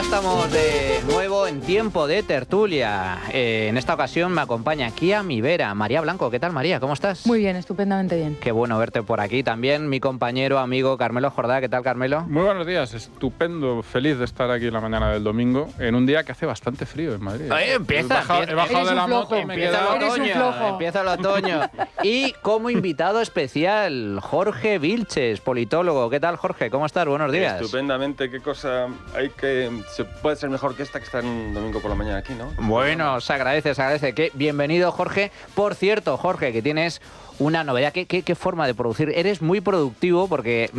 estamos de nuevo en tiempo de tertulia. En esta ocasión me acompaña aquí a mi vera, María Blanco. ¿Qué tal, María? ¿Cómo estás? Muy bien, estupendamente bien. Qué bueno verte por aquí. También mi compañero, amigo Carmelo Jordá. ¿Qué tal, Carmelo? Muy buenos días, estupendo, feliz de estar aquí en la mañana del domingo, en un día que hace bastante frío en Madrid. He bajado de la moto y me he quedado... Empieza el otoño. Y como invitado especial, Jorge Vilches, politólogo. ¿Qué tal, Jorge? ¿Cómo estás? Buenos días. Estupendamente, qué cosa hay que... Se puede ser mejor que esta que está en un domingo por la mañana aquí, ¿no? Bueno, se agradece, se agradece. Bienvenido, Jorge. Por cierto, Jorge, que tienes una novedad. ¿Qué forma de producir? Eres muy productivo porque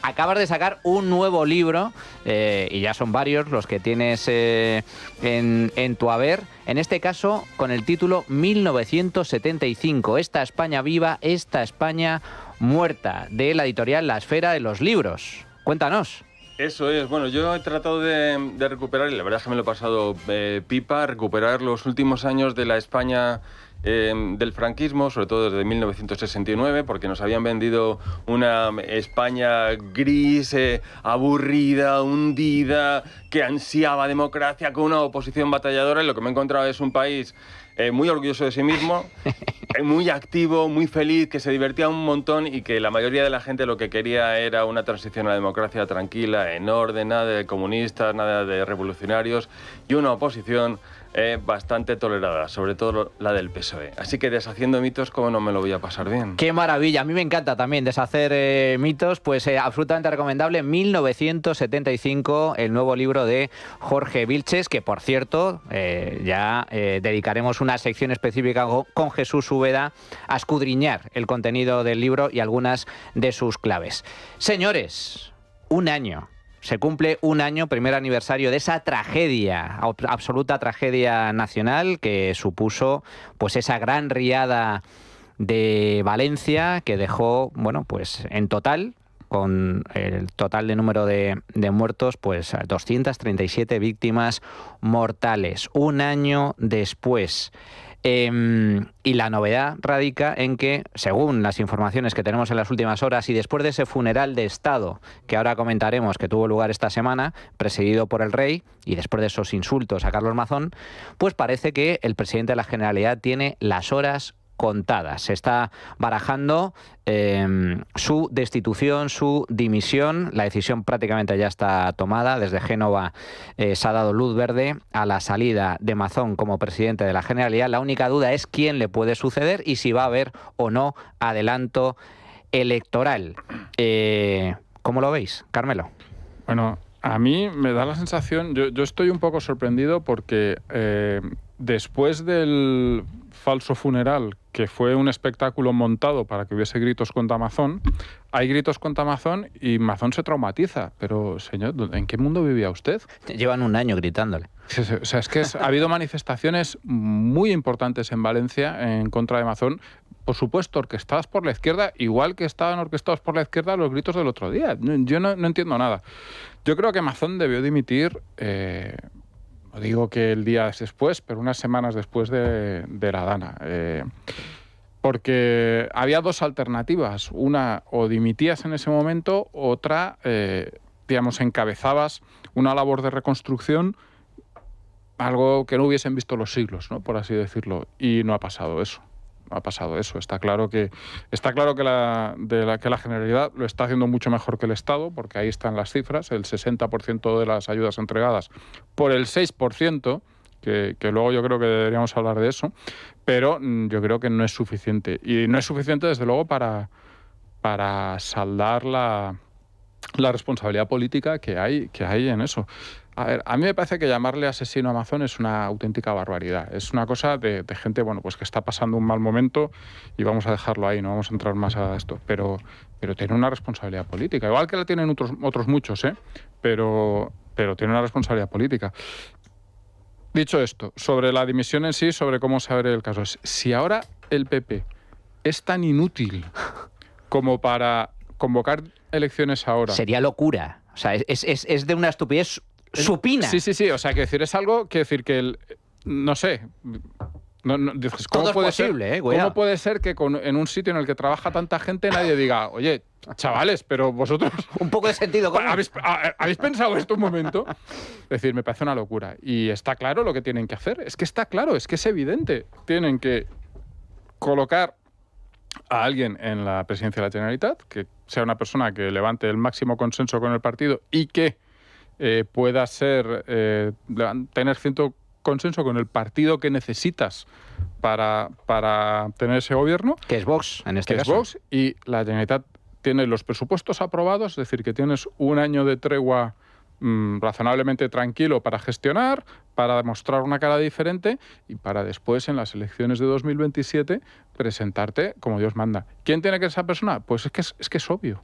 acabas de sacar un nuevo libro y ya son varios los que tienes en tu haber. En este caso, con el título 1975. Esta España viva, esta España muerta, de la editorial La Esfera de los Libros. Cuéntanos. Eso es. Bueno, yo he tratado de recuperar, y la verdad es que me lo he pasado pipa, recuperar los últimos años de la España del franquismo, sobre todo desde 1969, porque nos habían vendido una España gris, aburrida, hundida, que ansiaba democracia, con una oposición batalladora, y lo que me he encontrado es un país muy orgulloso de sí mismo, muy activo, muy feliz, que se divertía un montón y que la mayoría de la gente lo que quería era una transición a la democracia tranquila, en orden, nada de comunistas, nada de revolucionarios, y una oposición bastante tolerada, sobre todo la del PSOE. Así que deshaciendo mitos, ¿cómo no me lo voy a pasar bien? ¡Qué maravilla! A mí me encanta también deshacer mitos, pues absolutamente recomendable. 1975, el nuevo libro de Jorge Vilches, que por cierto, ya dedicaremos una sección específica con Jesús Úbeda a escudriñar el contenido del libro y algunas de sus claves. Señores, un año. Se cumple un año, primer aniversario de esa tragedia, absoluta tragedia nacional que supuso pues esa gran riada de Valencia que dejó, bueno, pues en total, con el total de número de muertos, pues 237 víctimas mortales. Un año después. Y la novedad radica en que, según las informaciones que tenemos en las últimas horas y después de ese funeral de Estado que ahora comentaremos que tuvo lugar esta semana, presidido por el rey, y después de esos insultos a Carlos Mazón, pues parece que el presidente de la Generalidad tiene las horas contadas. Se está barajando su destitución, su dimisión. La decisión prácticamente ya está tomada. Desde Génova se ha dado luz verde a la salida de Mazón como presidente de la Generalidad. La única duda es quién le puede suceder y si va a haber o no adelanto electoral. ¿Cómo lo veis, Carmelo? Bueno, a mí me da la sensación, yo estoy un poco sorprendido porque después del falso funeral, que fue un espectáculo montado para que hubiese gritos contra Mazón, hay gritos contra Mazón y Mazón se traumatiza. Pero, señor, ¿en qué mundo vivía usted? Llevan un año gritándole. O sea, es que ha habido manifestaciones muy importantes en Valencia en contra de Mazón, por supuesto, orquestadas por la izquierda, igual que estaban orquestados por la izquierda los gritos del otro día. Yo no entiendo nada. Yo creo que Mazón debió dimitir... no digo que el día después, pero unas semanas después de la Dana. Porque había dos alternativas. Una, o dimitías en ese momento, otra, encabezabas una labor de reconstrucción, algo que no hubiesen visto los siglos, ¿no? Por así decirlo. Y no ha pasado eso. No ha pasado eso. Está claro que la Generalidad lo está haciendo mucho mejor que el Estado, porque ahí están las cifras, el 60% de las ayudas entregadas por el 6%, que luego yo creo que deberíamos hablar de eso, pero yo creo que no es suficiente. Y no es suficiente, desde luego, para saldar la responsabilidad política que hay en eso. A ver, a mí me parece que llamarle asesino a Mazón es una auténtica barbaridad. Es una cosa de gente, bueno, pues que está pasando un mal momento y vamos a dejarlo ahí, no vamos a entrar más a esto. Pero tiene una responsabilidad política, igual que la tienen otros muchos, pero tiene una responsabilidad política. Dicho esto, sobre la dimisión en sí, sobre cómo se abre el caso, si ahora el PP es tan inútil como para convocar elecciones ahora... Sería locura. O sea, es de una estupidez supina. Sí. O sea, es algo que no sé... dices, todo es posible, ¿cómo puede ser que en un sitio en el que trabaja tanta gente nadie diga, oye, Chavales, pero vosotros... Un poco de sentido común. ¿Habéis pensado esto un momento? Es decir, me parece una locura. Y está claro lo que tienen que hacer. Es que está claro, es que es evidente. Tienen que colocar a alguien en la presidencia de la Generalitat, que sea una persona que levante el máximo consenso con el partido y que pueda tener cierto consenso con el partido que necesitas para tener ese gobierno. Que es Vox, en este caso. Que es Vox, y la Generalitat tiene los presupuestos aprobados, es decir, que tienes un año de tregua razonablemente tranquilo para gestionar, para mostrar una cara diferente y para después, en las elecciones de 2027, presentarte como Dios manda. ¿Quién tiene que ser esa persona? Pues es que es obvio.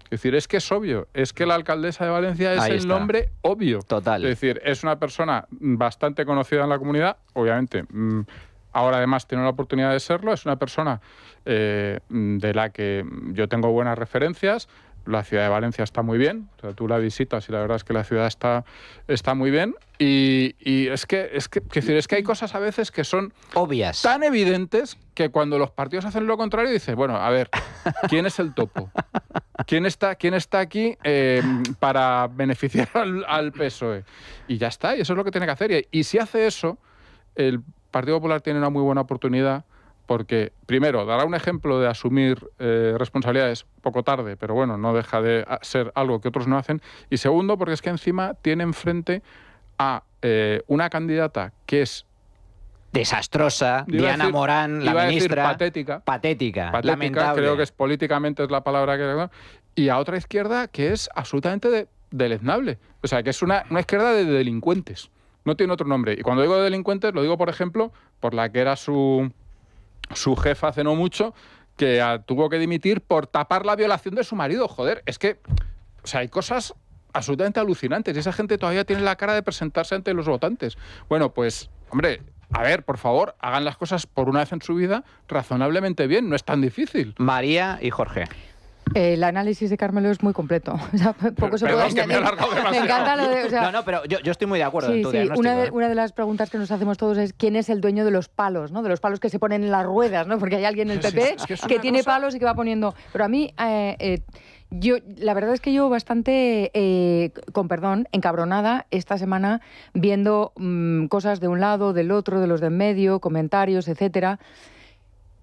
Es decir, es que es obvio. Es que la alcaldesa de Valencia es el nombre obvio. Total. Es decir, es una persona bastante conocida en la comunidad, obviamente. Ahora además tiene la oportunidad de serlo. Es una persona de la que yo tengo buenas referencias. La ciudad de Valencia está muy bien. O sea, tú la visitas y la verdad es que la ciudad está muy bien. Y es que hay cosas a veces que son obvias, tan evidentes, que cuando los partidos hacen lo contrario dices, bueno, a ver, ¿quién es el topo? ¿Quién está aquí para beneficiar al PSOE? Y ya está, y eso es lo que tiene que hacer. Y si hace eso, el Partido Popular tiene una muy buena oportunidad, porque, primero, dará un ejemplo de asumir responsabilidades poco tarde, pero bueno, no deja de ser algo que otros no hacen. Y segundo, porque es que encima tiene enfrente a una candidata que es desastrosa, Diana Morán, la ministra. Patética, lamentable. Creo que políticamente es la palabra que... Y a otra izquierda que es absolutamente deleznable. O sea, que es una izquierda de delincuentes. No tiene otro nombre. Y cuando digo de delincuentes, lo digo, por ejemplo, por la que era su jefa hace no mucho, que tuvo que dimitir por tapar la violación de su marido. Joder, es que... O sea, hay cosas absolutamente alucinantes. Y esa gente todavía tiene la cara de presentarse ante los votantes. Bueno, pues, hombre... A ver, por favor, hagan las cosas por una vez en su vida razonablemente bien, no es tan difícil. María y Jorge. El análisis de Carmelo es muy completo. O sea, poco se puede añadir. Me encanta lo de... O sea, no, pero yo estoy muy de acuerdo en tu diagnóstico. Una de las preguntas que nos hacemos todos es quién es el dueño de los palos, ¿no? De los palos que se ponen en las ruedas, ¿no? Porque hay alguien en el PP que tiene palos y que va poniendo... Pero a mí... la verdad es que yo bastante, con perdón, encabronada esta semana viendo cosas de un lado, del otro, de los de en medio, comentarios, etcétera.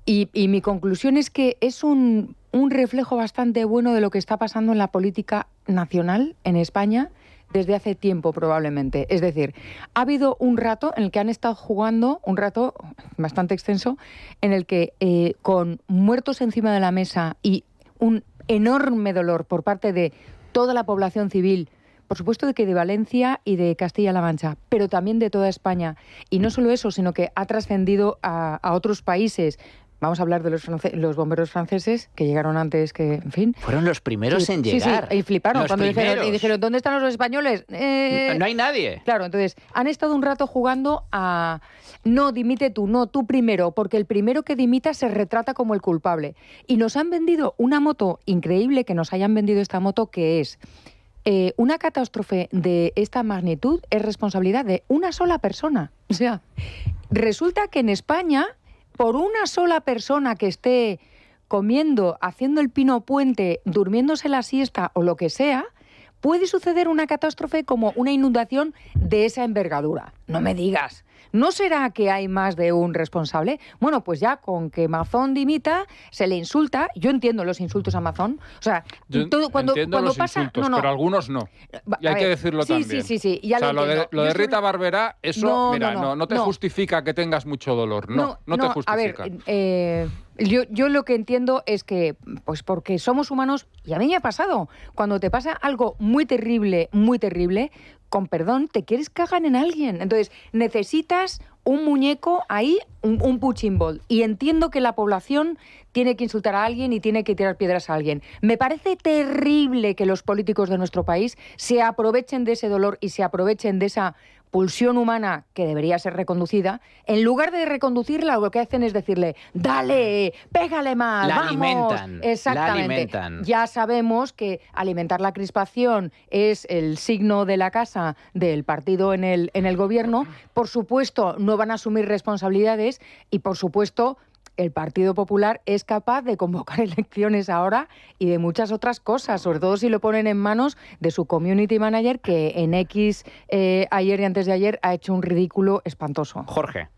Y mi conclusión es que es un reflejo bastante bueno de lo que está pasando en la política nacional en España desde hace tiempo, probablemente. Es decir, ha habido un rato en el que han estado jugando, un rato bastante extenso, en el que con muertos encima de la mesa y un enorme dolor por parte de toda la población civil, por supuesto de que de Valencia y de Castilla-La Mancha, pero también de toda España. Y no solo eso, sino que ha trascendido a otros países. Vamos a hablar de los bomberos franceses, que llegaron antes que, en fin... Fueron los primeros en llegar. Sí, y fliparon cuando dijeron, ¿dónde están los españoles? No hay nadie. Claro, entonces, han estado un rato jugando a... No, dimite tú, no, tú primero, porque el primero que dimita se retrata como el culpable. Y nos han vendido una moto increíble, que nos hayan vendido esta moto, que es... una catástrofe de esta magnitud es responsabilidad de una sola persona. O sea, resulta que en España... por una sola persona que esté comiendo, haciendo el pino puente, durmiéndose la siesta o lo que sea, puede suceder una catástrofe como una inundación de esa envergadura. No me digas. ¿No será que hay más de un responsable? Bueno, pues ya con que Mazón dimita, se le insulta. Yo entiendo los insultos a Mazón. O sea, cuando los pasa... insultos, pero algunos no. Y hay que decirlo también. Sí. Ya lo de Rita Barberá, eso, no te justifica que tengas mucho dolor. No te justifica. A ver, yo lo que entiendo es que, pues porque somos humanos, y a mí me ha pasado, cuando te pasa algo muy terrible, con perdón, te quieres cagar en alguien. Entonces, necesitas un muñeco ahí, un punching ball. Y entiendo que la población tiene que insultar a alguien y tiene que tirar piedras a alguien. Me parece terrible que los políticos de nuestro país se aprovechen de ese dolor y se aprovechen de esa pulsión humana que debería ser reconducida. En lugar de reconducirla, lo que hacen es decirle, dale, pégale más, la vamos. Alimentan. Exactamente. La alimentan. Ya sabemos que alimentar la crispación es el signo de la casa del partido en el gobierno. Por supuesto, no van a asumir responsabilidades y, por supuesto, el Partido Popular es capaz de convocar elecciones ahora y de muchas otras cosas, sobre todo si lo ponen en manos de su community manager, que en X ayer y antes de ayer ha hecho un ridículo espantoso. Jorge.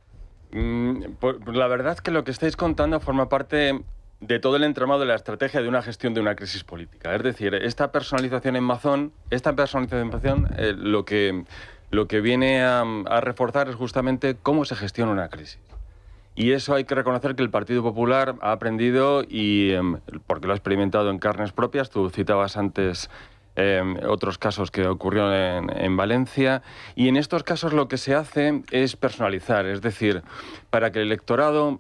Pues la verdad es que lo que estáis contando forma parte de todo el entramado de la estrategia de una gestión de una crisis política. Es decir, esta personalización en Mazón, lo que viene a reforzar es justamente cómo se gestiona una crisis. Y eso hay que reconocer que el Partido Popular ha aprendido y porque lo ha experimentado en carnes propias. Tú citabas antes otros casos que ocurrieron en Valencia, y en estos casos lo que se hace es personalizar, es decir, para que el electorado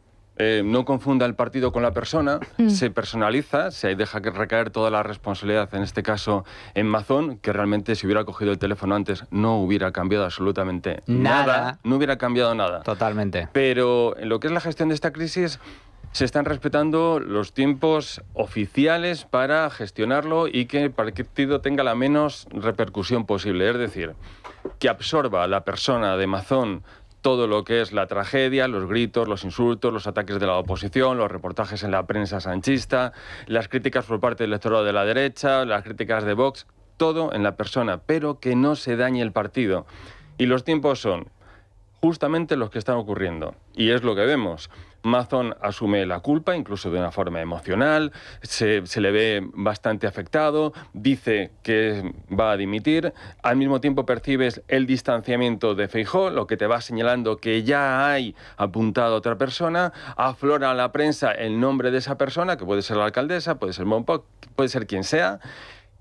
no confunda el partido con la persona, se personaliza, se deja que recaer toda la responsabilidad, en este caso en Mazón, que realmente si hubiera cogido el teléfono antes no hubiera cambiado absolutamente nada, no hubiera cambiado nada. Totalmente. Pero en lo que es la gestión de esta crisis, se están respetando los tiempos oficiales para gestionarlo y que el partido tenga la menos repercusión posible. Es decir, que absorba a la persona de Mazón todo lo que es la tragedia, los gritos, los insultos, los ataques de la oposición, los reportajes en la prensa sanchista, las críticas por parte del electorado de la derecha, las críticas de Vox, todo en la persona, pero que no se dañe el partido. Y los tiempos son justamente los que están ocurriendo. Y es lo que vemos. Mazón asume la culpa, incluso de una forma emocional, se le ve bastante afectado, dice que va a dimitir, al mismo tiempo percibes el distanciamiento de Feijóo, lo que te va señalando que ya hay apuntado a otra persona, aflora a la prensa el nombre de esa persona, que puede ser la alcaldesa, puede ser Monpó, puede ser quien sea,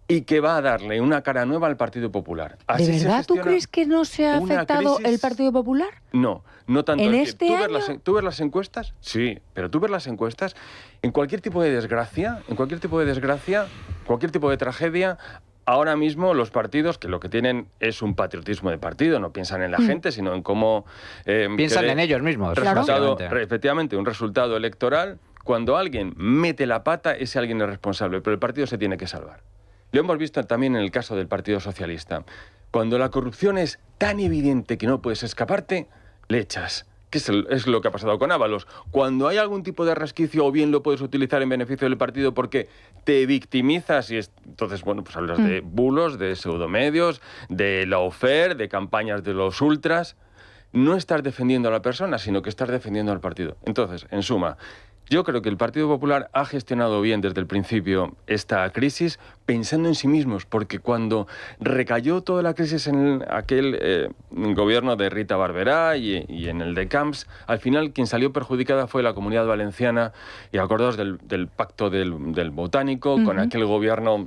y que va a darle una cara nueva al Partido Popular. Así ¿de verdad tú crees que no se ha afectado el Partido Popular? No, no tanto. ¿En este año? ¿Tú ves las encuestas? Sí, pero tú ves las encuestas, en cualquier tipo de desgracia, cualquier tipo de tragedia, ahora mismo los partidos, que lo que tienen es un patriotismo de partido, no piensan en la gente, sino en cómo... piensan en ellos mismos. Efectivamente, un resultado electoral, cuando alguien mete la pata, ese alguien es responsable, pero el partido se tiene que salvar. Lo hemos visto también en el caso del Partido Socialista. Cuando la corrupción es tan evidente que no puedes escaparte, le echas. Que es lo que ha pasado con Ábalos. Cuando hay algún tipo de resquicio, o bien lo puedes utilizar en beneficio del partido porque te victimizas, y entonces, bueno, pues hablas de bulos, de pseudomedios, de lawfare, de campañas de los ultras. No estás defendiendo a la persona, sino que estás defendiendo al partido. Entonces, en suma, yo creo que el Partido Popular ha gestionado bien desde el principio esta crisis, pensando en sí mismos, porque cuando recayó toda la crisis en aquel gobierno de Rita Barberá y en el de Camps, al final quien salió perjudicada fue la Comunidad Valenciana, y acordaos del pacto del Botánico, con aquel gobierno.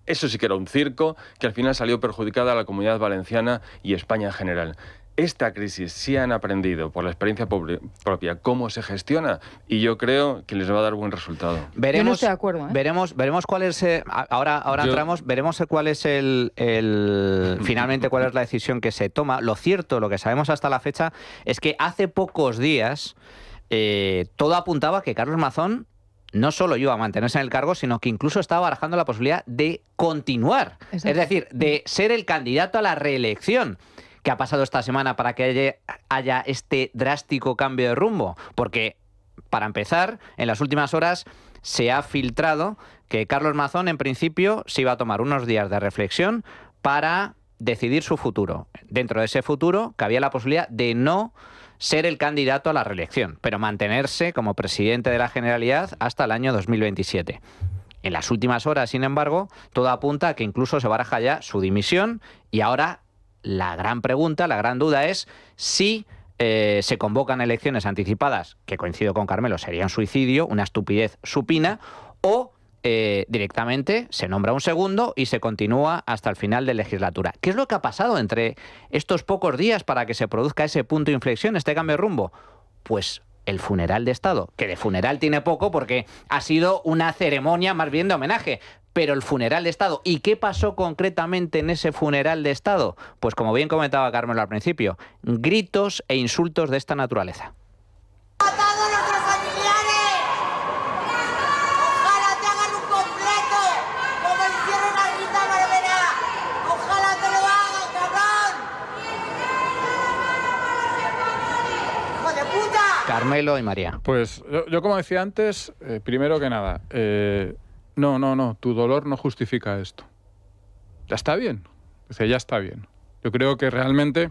Eso sí que era un circo, que al final salió perjudicada a la Comunidad Valenciana y España en general. Esta crisis sí han aprendido por la experiencia propia cómo se gestiona, y yo creo que les va a dar buen resultado. Yo no estoy de acuerdo, ¿eh? Veremos cuál es... Ahora entramos, veremos cuál es finalmente cuál es la decisión que se toma. Lo cierto, lo que sabemos hasta la fecha, es que hace pocos días todo apuntaba a que Carlos Mazón no solo iba a mantenerse en el cargo, sino que incluso estaba barajando la posibilidad de continuar. Exacto. Es decir, de ser el candidato a la reelección. ¿Qué ha pasado esta semana para que haya este drástico cambio de rumbo? Porque, para empezar, en las últimas horas se ha filtrado que Carlos Mazón, en principio, se iba a tomar unos días de reflexión para decidir su futuro. Dentro de ese futuro, cabía la posibilidad de no ser el candidato a la reelección, pero mantenerse como presidente de la Generalidad hasta el año 2027. En las últimas horas, sin embargo, todo apunta a que incluso se baraja ya su dimisión, y ahora la gran pregunta, la gran duda es si se convocan elecciones anticipadas, que coincido con Carmelo, sería un suicidio, una estupidez supina, o directamente se nombra un segundo y se continúa hasta el final de legislatura. ¿Qué es lo que ha pasado entre estos pocos días para que se produzca ese punto de inflexión, este cambio de rumbo? Pues el funeral de Estado, que de funeral tiene poco porque ha sido una ceremonia más bien de homenaje, pero el funeral de Estado. ¿Y qué pasó concretamente en ese funeral de Estado? Pues como bien comentaba Carmelo al principio, gritos e insultos de esta naturaleza. ¡A todos nuestros familiares! ¡Ojalá te hagan un completo, como hicieron a Rita Barberá! ¡Ojalá te lo hagan, cabrón! ¡Hijo de puta! Carmelo y María. Pues yo como decía antes, primero que nada, no, tu dolor no justifica esto. Ya está bien, ya está bien. Yo creo que realmente,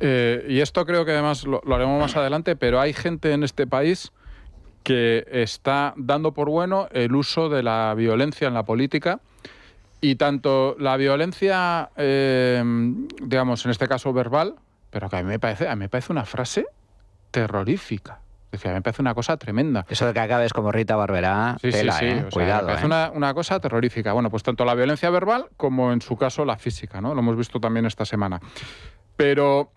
y esto creo que además lo haremos más adelante, pero hay gente en este país que está dando por bueno el uso de la violencia en la política, y tanto la violencia, digamos, en este caso verbal, pero que a mí me parece una frase terrorífica. Es decir, a mí me parece una cosa tremenda. Eso de que acabes como Rita Barberá, tela, sí. O sea, cuidado. me parece una cosa terrorífica. Bueno, pues tanto la violencia verbal como en su caso la física, ¿no? Lo hemos visto también esta semana. Pero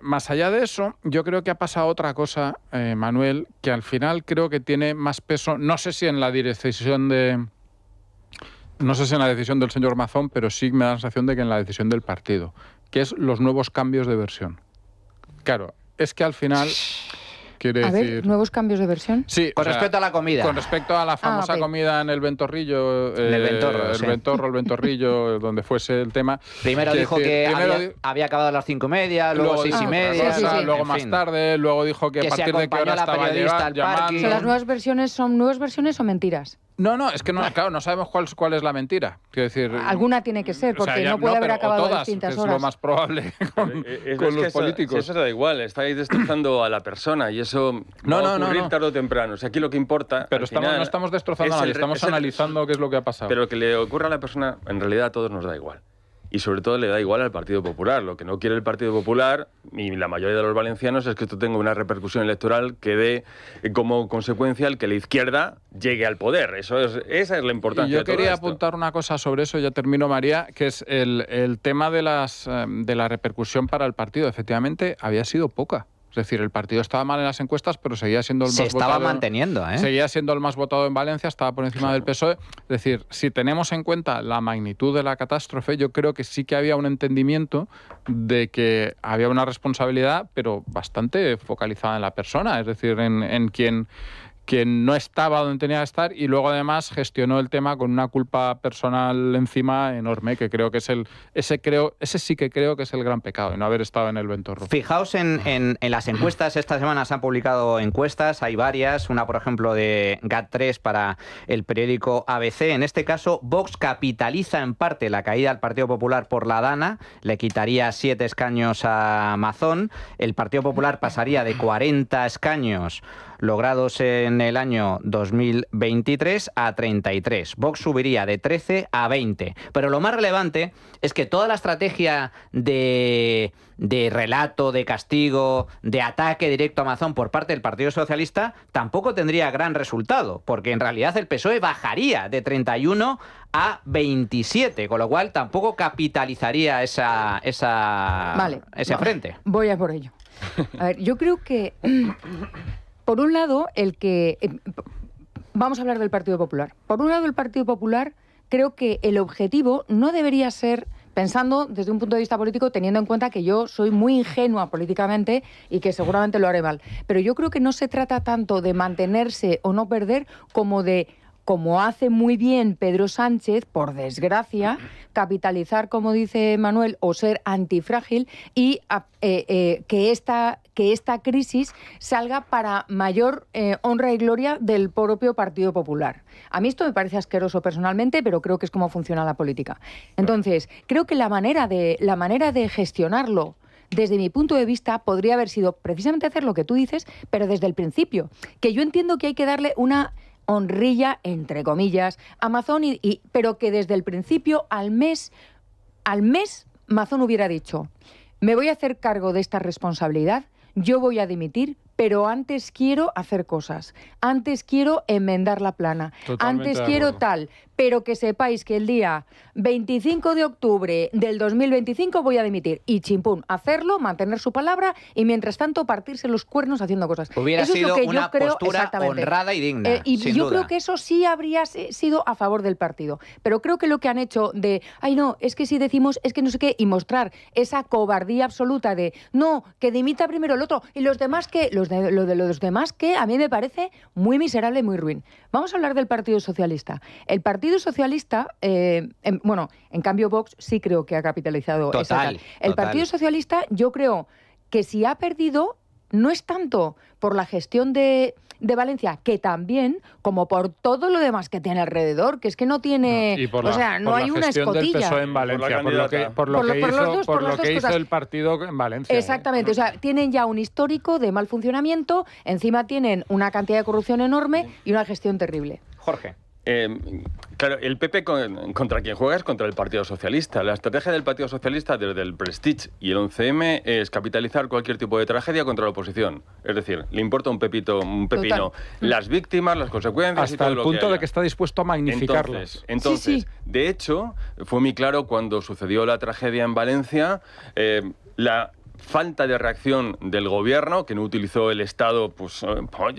más allá de eso, yo creo que ha pasado otra cosa, Manuel, que al final creo que tiene más peso, no sé si en la decisión del señor Mazón, pero sí me da la sensación de que en la decisión del partido, que es los nuevos cambios de versión. Claro, es que al final... A ver, ¿nuevos cambios de versión? Sí, con respecto a la comida. Con respecto a la famosa comida en el Ventorrillo. En el Ventorro, el Ventorrillo, donde fuese el tema. Primero dijo que había acabado a las 5:30, luego 6:30. Luego más tarde, luego dijo que a partir de qué hora estaba llamando. O sea, ¿las nuevas versiones son nuevas versiones o mentiras? No, es que claro, no sabemos cuál es la mentira. Quiero decir, alguna tiene que ser, porque no puede haber acabado a distintas horas. Es lo más probable con los políticos. Eso da igual, estáis destrozando a la persona y eso va a ocurrir tarde o temprano. O sea, aquí lo que importa. Pero no estamos destrozando a nadie, estamos analizando qué es lo que ha pasado. Pero que le ocurra a la persona, en realidad a todos nos da igual. Y sobre todo le da igual al Partido Popular. Lo que no quiere el Partido Popular, y la mayoría de los valencianos, es que esto tenga una repercusión electoral que dé como consecuencia el que la izquierda llegue al poder. Esa es la importancia de todo Yo quería esto. apuntar una cosa sobre eso, ya termino, María, que es el tema de la repercusión para el partido. Efectivamente, había sido poca. Es decir, el partido estaba mal en las encuestas, pero seguía siendo el más votado. Se estaba manteniendo, ¿eh? Seguía siendo el más votado en Valencia, estaba por encima del PSOE. Es decir, si tenemos en cuenta la magnitud de la catástrofe, yo creo que sí que había un entendimiento de que había una responsabilidad, pero bastante focalizada en la persona, es decir, en quien no estaba donde tenía que estar, y luego además gestionó el tema con una culpa personal encima enorme, que creo que es ese sí que creo que es el gran pecado, no haber estado en el Ventorro. Fijaos en las encuestas. Esta semana se han publicado encuestas, hay varias, una por ejemplo de GAT3 para el periódico ABC. En este caso, Vox capitaliza en parte la caída del Partido Popular por la Dana, le quitaría 7 escaños a Mazón, el Partido Popular pasaría de 40 escaños logrados en el año 2023 a 33. Vox subiría de 13 a 20. Pero lo más relevante es que toda la estrategia de relato, de castigo, de ataque directo a Mazón por parte del Partido Socialista tampoco tendría gran resultado, porque en realidad el PSOE bajaría de 31 a 27, con lo cual tampoco capitalizaría ese frente. Voy a por ello. A ver, yo creo que... Por un lado, vamos a hablar del Partido Popular. Por un lado, el Partido Popular, creo que el objetivo no debería ser, pensando desde un punto de vista político, teniendo en cuenta que yo soy muy ingenua políticamente y que seguramente lo haré mal, pero yo creo que no se trata tanto de mantenerse o no perder como hace muy bien Pedro Sánchez, por desgracia, capitalizar, como dice Manuel, o ser antifrágil y que esta crisis salga para mayor honra y gloria del propio Partido Popular. A mí esto me parece asqueroso personalmente, pero creo que es como funciona la política. Entonces, creo que la manera de gestionarlo, desde mi punto de vista, podría haber sido precisamente hacer lo que tú dices, pero desde el principio. Que yo entiendo que hay que darle una honrilla, entre comillas, a Mazón, pero que desde el principio, al mes, Mazón hubiera dicho: me voy a hacer cargo de esta responsabilidad, yo voy a dimitir, pero antes quiero hacer cosas, antes quiero enmendar la plana, antes quiero tal, pero que sepáis que el día 25 de octubre del 2025 voy a dimitir. Y chimpún, hacerlo, mantener su palabra y mientras tanto partirse los cuernos haciendo cosas. Hubiera eso sido es lo que una yo creo, postura honrada y digna, y sin yo duda. creo que eso sí habría sido a favor del partido. Pero creo que lo que han hecho de, ay no, es que si decimos, es que no sé qué, y mostrar esa cobardía absoluta de, no, que dimita primero el otro, y los demás que, lo de los demás que, a mí me parece muy miserable y muy ruin. Vamos a hablar del Partido Socialista. El Partido Socialista, en cambio Vox sí creo que ha capitalizado esa tal. El Partido Socialista, yo creo que si ha perdido, no es tanto por la gestión de Valencia, que también, como por todo lo demás que tiene alrededor, que es que no tiene... no hay una escotilla. Del PSOE en Valencia, por lo que hizo el partido en Valencia. Exactamente, o sea, tienen ya un histórico de mal funcionamiento, encima tienen una cantidad de corrupción enorme y una gestión terrible. Jorge. Claro, el PP contra quien juega es contra el Partido Socialista. La estrategia del Partido Socialista desde el Prestige y el 11M es capitalizar cualquier tipo de tragedia contra la oposición. Es decir, le importa un pepino Total. las víctimas, las consecuencias hasta y todo el lo punto que de que está dispuesto a magnificarlas. Entonces, de hecho, fue muy claro cuando sucedió la tragedia en Valencia, la falta de reacción del gobierno, que no utilizó el Estado pues,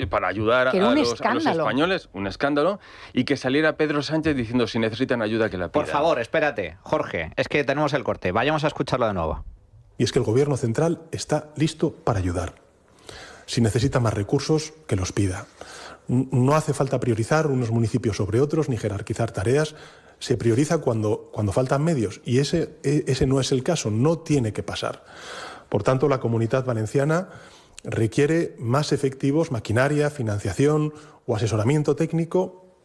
para ayudar a los españoles, un escándalo, y que saliera Pedro Sánchez diciendo si necesitan ayuda que la pidan. Por favor, espérate, Jorge, es que tenemos el corte, vayamos a escucharlo de nuevo. Y es que el gobierno central está listo para ayudar. Si necesita más recursos, que los pida. No hace falta priorizar unos municipios sobre otros ni jerarquizar tareas. Se prioriza cuando faltan medios y ese no es el caso, no tiene que pasar. Por tanto, la Comunitat Valenciana requiere más efectivos, maquinaria, financiación o asesoramiento técnico.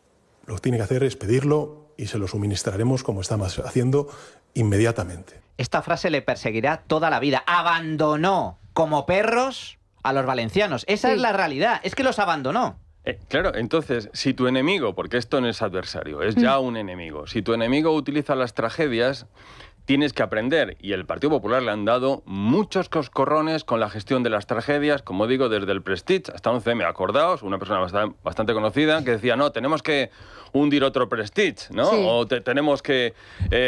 Lo que tiene que hacer es pedirlo y se lo suministraremos, como estamos haciendo, inmediatamente. Esta frase le perseguirá toda la vida. Abandonó como perros a los valencianos. Esa es la realidad, es que los abandonó. Claro, entonces, si tu enemigo, porque esto no es adversario, es ya un enemigo, si tu enemigo utiliza las tragedias, tienes que aprender, y el Partido Popular le han dado muchos coscorrones con la gestión de las tragedias, como digo, desde el Prestige hasta 11M. Acordaos, una persona bastante conocida que decía, no, tenemos que hundir otro Prestige, ¿no? Sí. O tenemos que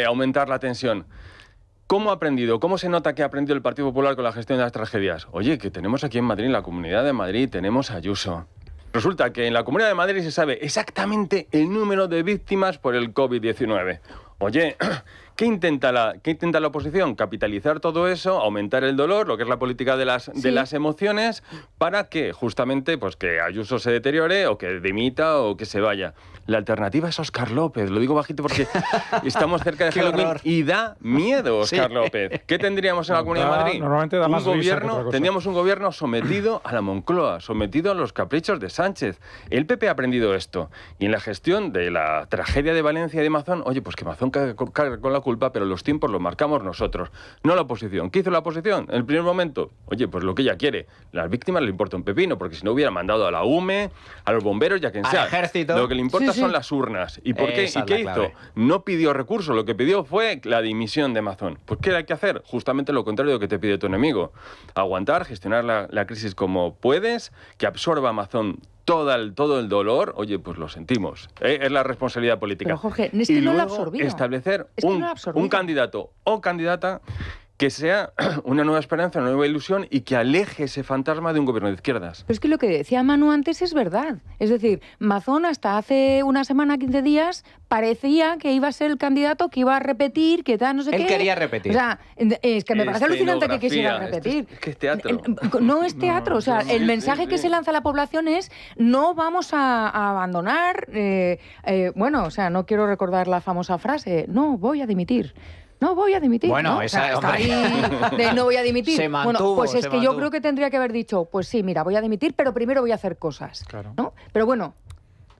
aumentar la tensión. ¿Cómo ha aprendido? ¿Cómo se nota que ha aprendido el Partido Popular con la gestión de las tragedias? Oye, que tenemos aquí en Madrid, en la Comunidad de Madrid, tenemos a Ayuso. Resulta que en la Comunidad de Madrid se sabe exactamente el número de víctimas por el COVID-19. Oye, ¿qué intenta la oposición? Capitalizar todo eso, aumentar el dolor, lo que es la política de las emociones, para que justamente pues que Ayuso se deteriore o que dimita o que se vaya. La alternativa es Óscar López, lo digo bajito porque estamos cerca de Halloween y da miedo Óscar López. ¿Qué tendríamos en la Comunidad de Madrid? Normalmente da más risa que otra cosa. Tendríamos un gobierno sometido a la Moncloa, sometido a los caprichos de Sánchez. El PP ha aprendido esto. Y en la gestión de la tragedia de Valencia y de Mazón, oye, pues que Mazón carga con la culpa, pero los tiempos los marcamos nosotros, no la oposición. ¿Qué hizo la oposición? En el primer momento, oye, pues lo que ella quiere. Las víctimas le importa un pepino, porque si no hubiera mandado a la UME, a los bomberos y a quien sea. Al ejército. Lo que le importa son las urnas. ¿Y por qué? ¿Y qué hizo? No pidió recursos, lo que pidió fue la dimisión de Mazón. Pues ¿qué hay que hacer? Justamente lo contrario de lo que te pide tu enemigo. Aguantar, gestionar la crisis como puedes, que absorba Mazón todo el dolor, oye, pues lo sentimos. Es la responsabilidad política. Pero Jorge, es que y no lo ha luego absorbido. establecer Es que no lo ha absorbido. un candidato o candidata que sea una nueva esperanza, una nueva ilusión y que aleje ese fantasma de un gobierno de izquierdas. Pero es que lo que decía Manu antes es verdad. Es decir, Mazón hasta hace una semana, 15 días, parecía que iba a ser el candidato que iba a repetir, que tal, no sé qué. Él quería repetir. O sea, es que me parece alucinante que quisiera repetir. Es que es teatro. No es teatro. O sea, el mensaje que se lanza a la población es no vamos a abandonar. Bueno, o sea, no quiero recordar la famosa frase, no voy a dimitir. No voy a dimitir. Bueno, ¿no? esa está ahí de no voy a dimitir. Se mantuvo, bueno, pues es se que mantuvo. yo creo que tendría que haber dicho, pues sí, mira, voy a dimitir, pero primero voy a hacer cosas. Claro. ¿No? Pero bueno,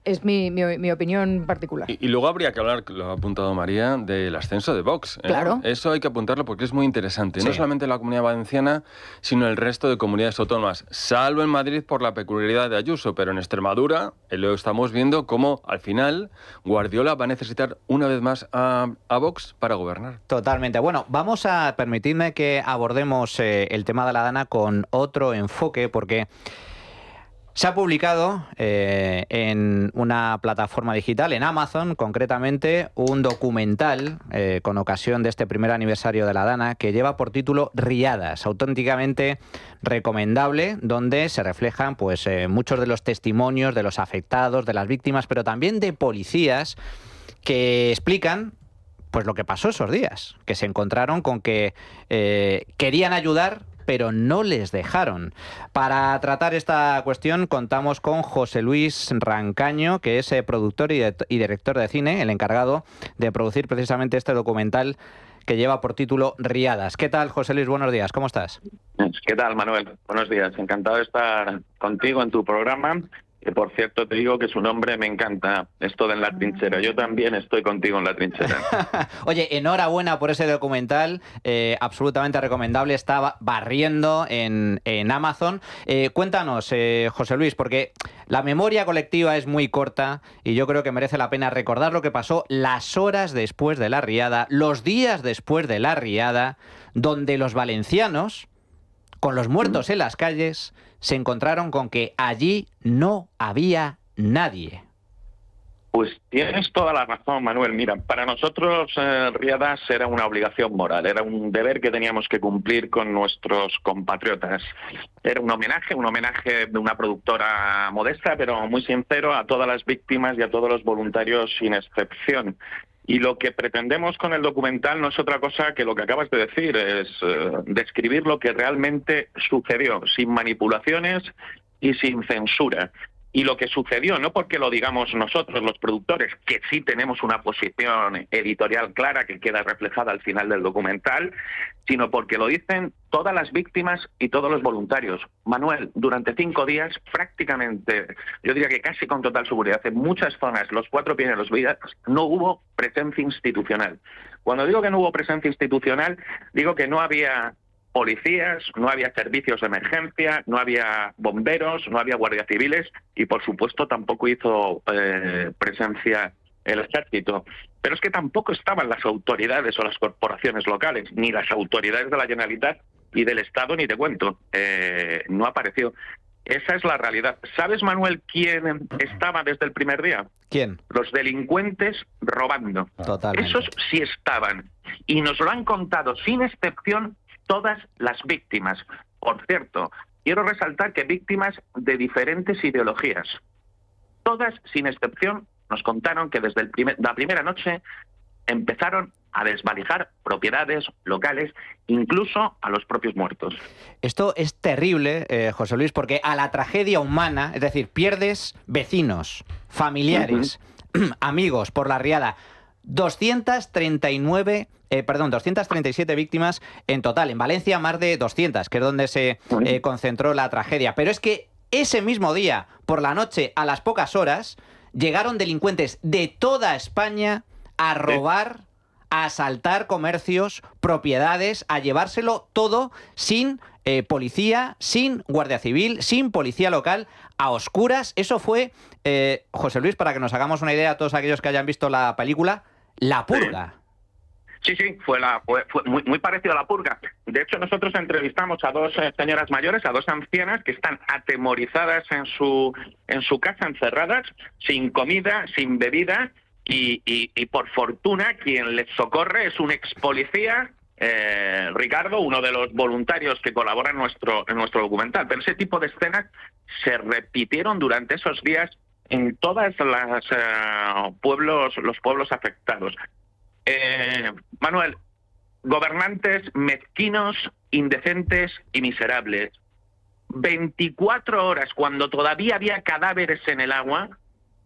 es mi opinión particular. Y luego habría que hablar, lo ha apuntado María, del ascenso de Vox. Claro. Eso hay que apuntarlo porque es muy interesante. Sí. No solamente en la Comunidad Valenciana, sino en el resto de comunidades autónomas. Salvo en Madrid por la peculiaridad de Ayuso, pero en Extremadura lo estamos viendo como al final Guardiola va a necesitar una vez más a Vox para gobernar. Totalmente. Bueno, vamos a permitirme que abordemos el tema de la Dana con otro enfoque, porque se ha publicado en una plataforma digital, en Amazon concretamente, un documental con ocasión de este primer aniversario de la Dana que lleva por título Riadas, auténticamente recomendable, donde se reflejan pues muchos de los testimonios de los afectados, de las víctimas, pero también de policías que explican pues lo que pasó esos días, que se encontraron con que querían ayudar, pero no les dejaron. Para tratar esta cuestión contamos con José Luis Rancaño, que es productor y director de cine, el encargado de producir precisamente este documental que lleva por título Riadas. ¿Qué tal, José Luis? Buenos días, ¿cómo estás? ¿Qué tal, Manuel? Buenos días. Encantado de estar contigo en tu programa. Que por cierto te digo que su nombre me encanta, esto de En la trinchera. Yo también estoy contigo en la trinchera. Oye, enhorabuena por ese documental, absolutamente recomendable, está barriendo en Amazon. Cuéntanos, José Luis, porque la memoria colectiva es muy corta y yo creo que merece la pena recordar lo que pasó las horas después de la riada, los días después de la riada, donde los valencianos, con los muertos en las calles, se encontraron con que allí no había nadie. Pues tienes toda la razón, Manuel. Mira, para nosotros Riadas era una obligación moral, era un deber que teníamos que cumplir con nuestros compatriotas. Era un homenaje de una productora modesta, pero muy sincero, a todas las víctimas y a todos los voluntarios sin excepción. Y lo que pretendemos con el documental no es otra cosa que lo que acabas de decir, es describir lo que realmente sucedió, sin manipulaciones y sin censura. Y lo que sucedió, no porque lo digamos nosotros, los productores, que sí tenemos una posición editorial clara que queda reflejada al final del documental, sino porque lo dicen todas las víctimas y todos los voluntarios. Manuel, durante 5 días, prácticamente, yo diría que casi con total seguridad, en muchas zonas, los 4 primeros días, no hubo presencia institucional. Cuando digo que no hubo presencia institucional, digo que no había policías, no había servicios de emergencia, no había bomberos, no había guardias civiles y, por supuesto, tampoco hizo presencia el ejército. Pero es que tampoco estaban las autoridades o las corporaciones locales, ni las autoridades de la Generalitat y del Estado, ni te cuento. No apareció. Esa es la realidad. ¿Sabes, Manuel, quién estaba desde el primer día? ¿Quién? Los delincuentes robando. Totalmente. Esos sí estaban. Y nos lo han contado sin excepción todas las víctimas. Por cierto, quiero resaltar que víctimas de diferentes ideologías. Todas, sin excepción, nos contaron que desde la primera noche empezaron a desvalijar propiedades locales, incluso a los propios muertos. Esto es terrible, José Luis, porque a la tragedia humana, es decir, pierdes vecinos, familiares, amigos por la riada, 237 víctimas en total. En Valencia más de 200, que es donde se concentró la tragedia. Pero es que ese mismo día, por la noche, a las pocas horas, llegaron delincuentes de toda España a robar, a asaltar comercios, propiedades, a llevárselo todo sin policía, sin guardia civil, sin policía local, a oscuras. Eso fue, José Luis, para que nos hagamos una idea a todos aquellos que hayan visto la película, La Purga. Sí, fue muy parecido a La Purga. De hecho, nosotros entrevistamos a 2 señoras mayores, a 2 ancianas que están atemorizadas en su casa, encerradas, sin comida, sin bebida, y por fortuna quien les socorre es un ex policía, Ricardo, uno de los voluntarios que colabora en nuestro documental. Pero ese tipo de escenas se repitieron durante esos días en todas las los pueblos afectados. Manuel, gobernantes mezquinos, indecentes y miserables. 24 horas, cuando todavía había cadáveres en el agua,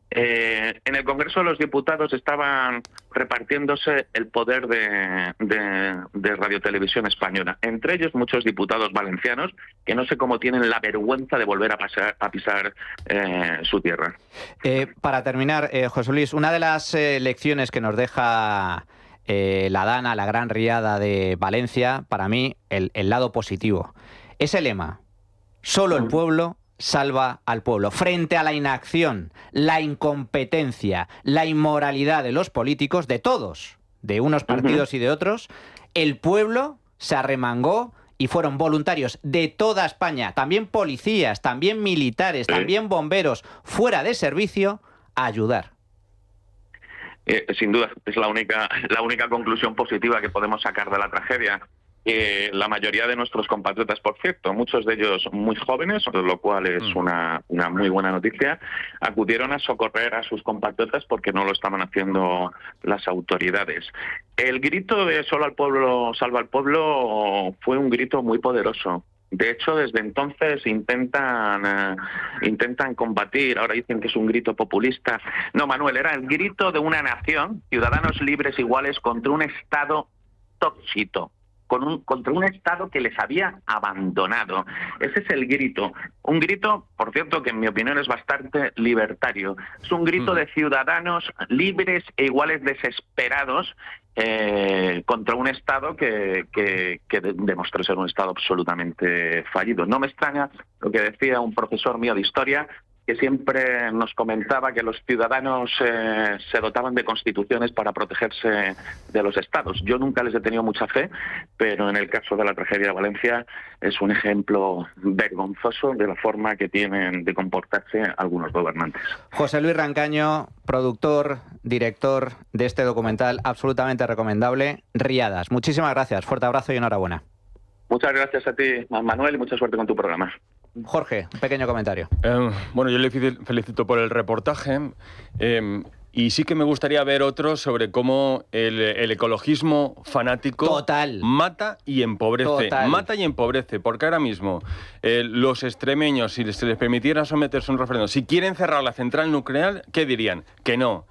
en el Congreso de los Diputados estaban repartiéndose el poder de Radiotelevisión Española. Entre ellos muchos diputados valencianos que no sé cómo tienen la vergüenza de volver a pisar su tierra. Para terminar, José Luis, una de las lecciones que nos deja la Dana, la gran riada de Valencia, para mí, el lado positivo. Ese lema, solo el pueblo salva al pueblo. Frente a la inacción, la incompetencia, la inmoralidad de los políticos, de todos, de unos partidos y de otros, el pueblo se arremangó y fueron voluntarios de toda España, también policías, también militares, también bomberos, fuera de servicio, a ayudar. Sin duda, es la única conclusión positiva que podemos sacar de la tragedia. La mayoría de nuestros compatriotas, por cierto, muchos de ellos muy jóvenes, lo cual es una muy buena noticia, acudieron a socorrer a sus compatriotas porque no lo estaban haciendo las autoridades. El grito de "solo al pueblo salva al pueblo" fue un grito muy poderoso. De hecho, desde entonces intentan combatir, ahora dicen que es un grito populista. No, Manuel, era el grito de una nación, ciudadanos libres iguales contra un Estado tóxico, contra un Estado que les había abandonado. Ese es el grito. Un grito, por cierto, que en mi opinión es bastante libertario. Es un grito de ciudadanos libres e iguales desesperados contra un Estado que demostró ser un Estado absolutamente fallido. No me extraña lo que decía un profesor mío de historia, que siempre nos comentaba que los ciudadanos se dotaban de constituciones para protegerse de los estados. Yo nunca les he tenido mucha fe, pero en el caso de la tragedia de Valencia es un ejemplo vergonzoso de la forma que tienen de comportarse algunos gobernantes. José Luis Rancaño, productor, director de este documental absolutamente recomendable, Riadas. Muchísimas gracias, fuerte abrazo y enhorabuena. Muchas gracias a ti, Manuel, y mucha suerte con tu programa. Jorge, un pequeño comentario. Bueno, yo le felicito por el reportaje y sí que me gustaría ver otro sobre cómo el ecologismo fanático mata y empobrece. Mata y empobrece, porque ahora mismo los extremeños, si se les permitiera someterse a un referéndum, si quieren cerrar la central nuclear, ¿qué dirían? Que no.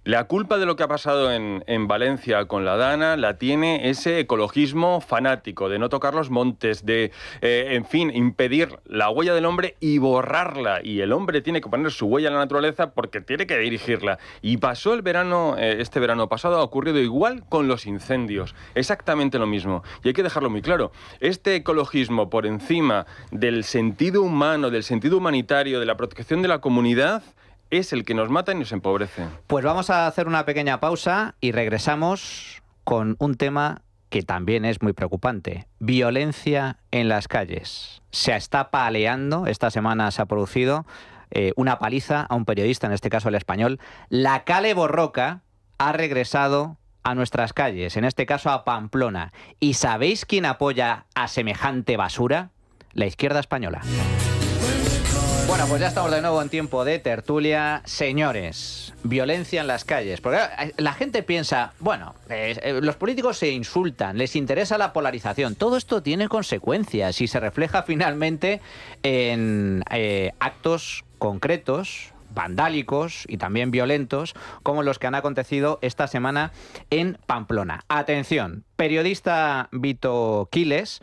La culpa de lo que ha pasado en Valencia con la Dana la tiene ese ecologismo fanático, de no tocar los montes, de, en fin, impedir la huella del hombre y borrarla. Y el hombre tiene que poner su huella en la naturaleza porque tiene que dirigirla. Y pasó el verano, este verano pasado, ha ocurrido igual con los incendios. Exactamente lo mismo. Y hay que dejarlo muy claro. Este ecologismo por encima del sentido humano, del sentido humanitario, de la protección de la comunidad, es el que nos mata y nos empobrece. Pues vamos a hacer una pequeña pausa y regresamos con un tema que también es muy preocupante. Violencia en las calles. Se está paleando, esta semana se ha producido una paliza a un periodista, en este caso el Español. La Kale Borroka ha regresado a nuestras calles, en este caso a Pamplona. ¿Y sabéis quién apoya a semejante basura? La izquierda española. Bueno, pues ya estamos de nuevo en tiempo de tertulia. Señores, violencia en las calles. Porque la gente piensa, bueno, los políticos se insultan, les interesa la polarización. Todo esto tiene consecuencias y se refleja finalmente en actos concretos, vandálicos y también violentos, como los que han acontecido esta semana en Pamplona. Atención, periodista Vito Quiles,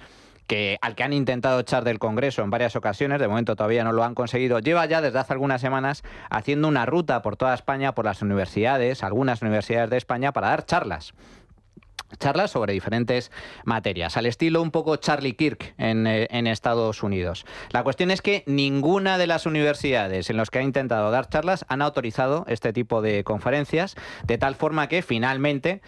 al que han intentado echar del Congreso en varias ocasiones, de momento todavía no lo han conseguido, lleva ya desde hace algunas semanas haciendo una ruta por toda España, por las universidades, algunas universidades de España, para dar charlas sobre diferentes materias, al estilo un poco Charlie Kirk en Estados Unidos. La cuestión es que ninguna de las universidades en las que ha intentado dar charlas han autorizado este tipo de conferencias, de tal forma que finalmente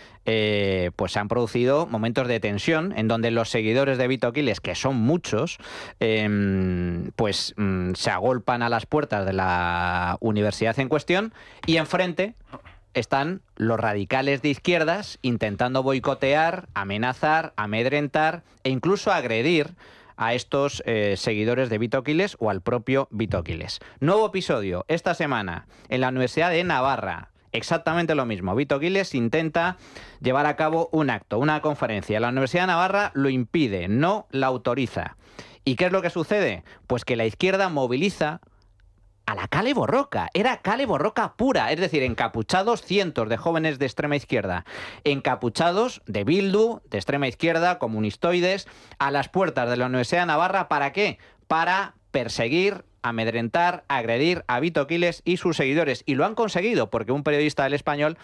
pues se han producido momentos de tensión en donde los seguidores de Vito Quiles, que son muchos, se agolpan a las puertas de la universidad en cuestión y enfrente están los radicales de izquierdas intentando boicotear, amenazar, amedrentar e incluso agredir a estos seguidores de Vito Quiles o al propio Vito Quiles. Nuevo episodio esta semana en la Universidad de Navarra. Exactamente lo mismo. Vito Quiles intenta llevar a cabo un acto, una conferencia. La Universidad de Navarra lo impide, no la autoriza. ¿Y qué es lo que sucede? Pues que la izquierda moviliza a la Kale Borroka. Era Kale Borroka pura, es decir, encapuchados cientos de jóvenes de extrema izquierda, encapuchados de Bildu, de extrema izquierda, comunistoides, a las puertas de la Universidad de Navarra. ¿Para qué? Para perseguir, amedrentar, agredir a Vito Quiles y sus seguidores. Y lo han conseguido porque un periodista del Español,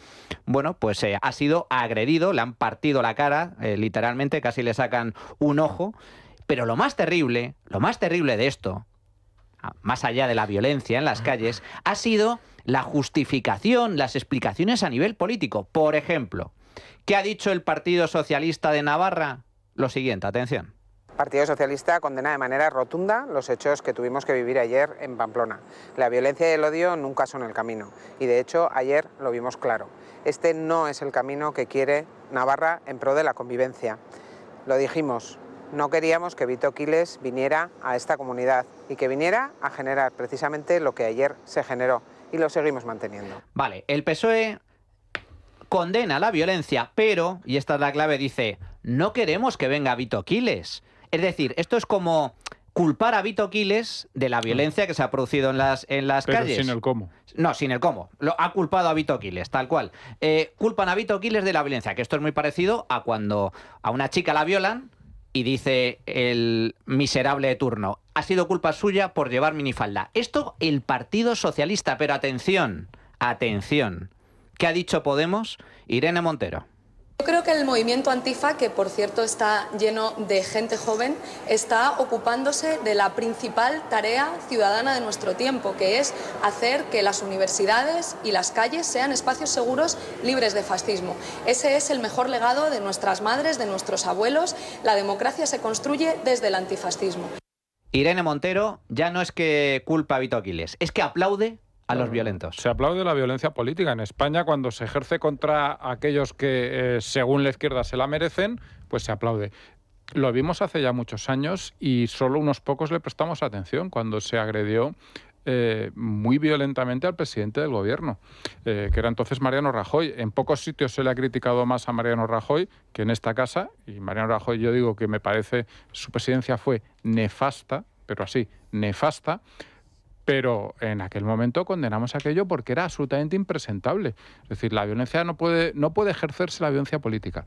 ha sido agredido, le han partido la cara, literalmente, casi le sacan un ojo. Pero lo más terrible de esto, más allá de la violencia en las calles, ha sido la justificación, las explicaciones a nivel político. Por ejemplo, ¿qué ha dicho el Partido Socialista de Navarra? Lo siguiente, atención. El Partido Socialista condena de manera rotunda los hechos que tuvimos que vivir ayer en Pamplona. La violencia y el odio nunca son el camino. Y de hecho, ayer lo vimos claro. Este no es el camino que quiere Navarra en pro de la convivencia. Lo dijimos. No queríamos que Vito Quiles viniera a esta comunidad y que viniera a generar precisamente lo que ayer se generó y lo seguimos manteniendo. Vale, el PSOE condena la violencia, pero, y esta es la clave, dice, no queremos que venga Vito Quiles. Es decir, esto es como culpar a Vito Quiles de la violencia que se ha producido en las Pero calles. sin el cómo. No, sin el cómo. Lo ha culpado a Vito Quiles, tal cual. Culpan a Vito Quiles de la violencia, que esto es muy parecido a cuando a una chica la violan y dice el miserable de turno, ha sido culpa suya por llevar minifalda. Esto el Partido Socialista, pero atención, ¿qué ha dicho Podemos? Irene Montero. Yo creo que el movimiento Antifa, que por cierto está lleno de gente joven, está ocupándose de la principal tarea ciudadana de nuestro tiempo, que es hacer que las universidades y las calles sean espacios seguros, libres de fascismo. Ese es el mejor legado de nuestras madres, de nuestros abuelos. La democracia se construye desde el antifascismo. Irene Montero ya no es que culpa a Vito Quiles, es que aplaude a los violentos. Se aplaude la violencia política. En España, cuando se ejerce contra aquellos que, según la izquierda, se la merecen, pues se aplaude. Lo vimos hace ya muchos años y solo unos pocos le prestamos atención cuando se agredió muy violentamente al presidente del gobierno, que era entonces Mariano Rajoy. En pocos sitios se le ha criticado más a Mariano Rajoy que en esta casa, y Mariano Rajoy, yo digo que me parece, su presidencia fue nefasta, pero así, nefasta. Pero en aquel momento condenamos aquello porque era absolutamente impresentable. Es decir, la violencia no puede ejercerse, la violencia política.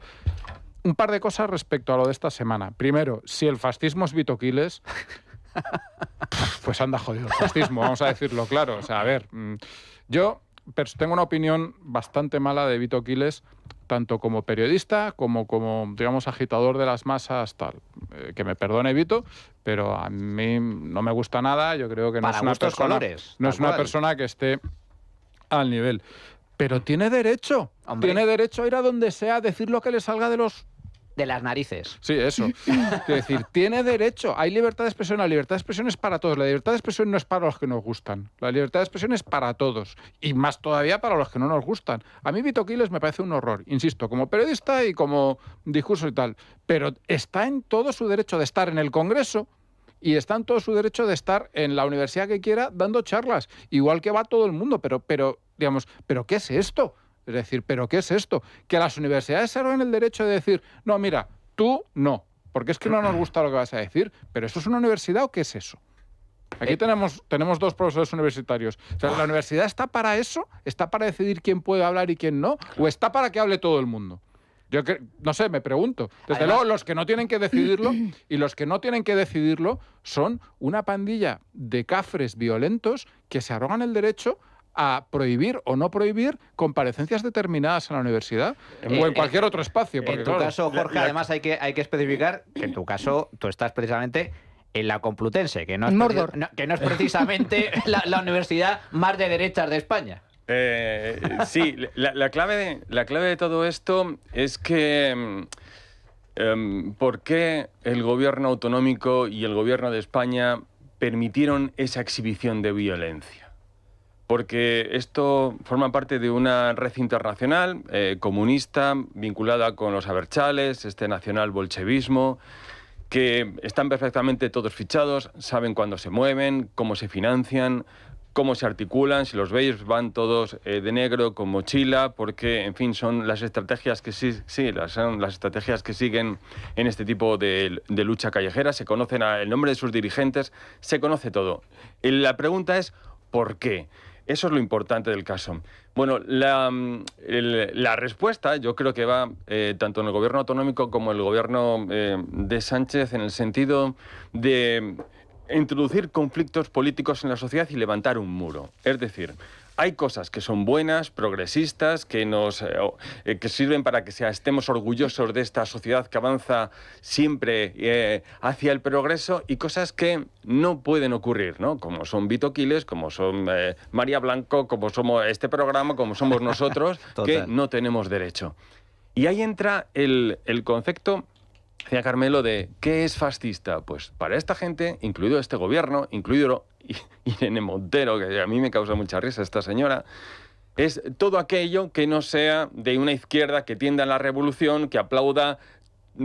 Un par de cosas respecto a lo de esta semana. Primero, si el fascismo es Vito Quiles, pues anda jodido el fascismo, vamos a decirlo claro. O sea, a ver, yo tengo una opinión bastante mala de Vito Quiles, tanto como periodista como digamos, agitador de las masas, tal. Que me perdone Vito, pero a mí no me gusta nada. Yo creo que no es una persona, colores, no es una persona que esté al nivel. Pero tiene derecho. Hombre. Tiene derecho a ir a donde sea, a decir lo que le salga de las narices. Sí, eso. Es decir, tiene derecho. Hay libertad de expresión. La libertad de expresión es para todos. La libertad de expresión no es para los que nos gustan. La libertad de expresión es para todos. Y más todavía para los que no nos gustan. A mí Vito Quiles me parece un horror, insisto, como periodista y como discurso y tal. Pero está en todo su derecho de estar en el Congreso y está en todo su derecho de estar en la universidad que quiera dando charlas. Igual que va todo el mundo. Pero digamos, ¿pero qué es esto? Es decir, ¿pero qué es esto? Que las universidades se arrogan el derecho de decir, no, mira, tú no, porque es que no nos gusta lo que vas a decir. ¿Pero eso es una universidad o qué es eso? Aquí tenemos dos profesores universitarios. O sea, ¿la universidad está para eso? ¿Está para decidir quién puede hablar y quién no? ¿O está para que hable todo el mundo? Yo no sé, me pregunto. Desde luego, los que no tienen que decidirlo y los que no tienen que decidirlo son una pandilla de cafres violentos que se arrogan el derecho a prohibir o no prohibir comparecencias determinadas en la universidad o en cualquier otro espacio. Porque, en tu caso, Jorge, además hay que especificar que en tu caso tú estás precisamente en la Complutense, que no es precisamente la universidad más de derechas de España. Sí, la clave de todo esto es que ¿por qué el gobierno autonómico y el gobierno de España permitieron esa exhibición de violencia? Porque esto forma parte de una red internacional comunista vinculada con los abertzales, este nacional bolchevismo, que están perfectamente todos fichados, saben cuándo se mueven, cómo se financian, cómo se articulan. Si los veis, van todos de negro con mochila, porque, en fin, son las estrategias que son las estrategias que siguen en este tipo de lucha callejera. Se conocen el nombre de sus dirigentes, se conoce todo. La pregunta es, ¿por qué? Eso es lo importante del caso. Bueno, la respuesta yo creo que va tanto en el gobierno autonómico como en el gobierno de Sánchez en el sentido de introducir conflictos políticos en la sociedad y levantar un muro. Es decir, hay cosas que son buenas, progresistas, que sirven para que estemos orgullosos de esta sociedad que avanza siempre hacia el progreso, y cosas que no pueden ocurrir, ¿no? Como son Vito Quiles, como son María Blanco, como somos este programa, como somos nosotros, que no tenemos derecho. Y ahí entra el concepto, decía Carmelo, de ¿qué es fascista? Pues para esta gente, incluido este gobierno, incluido Irene Montero, que a mí me causa mucha risa esta señora, es todo aquello que no sea de una izquierda que tienda a la revolución, que aplauda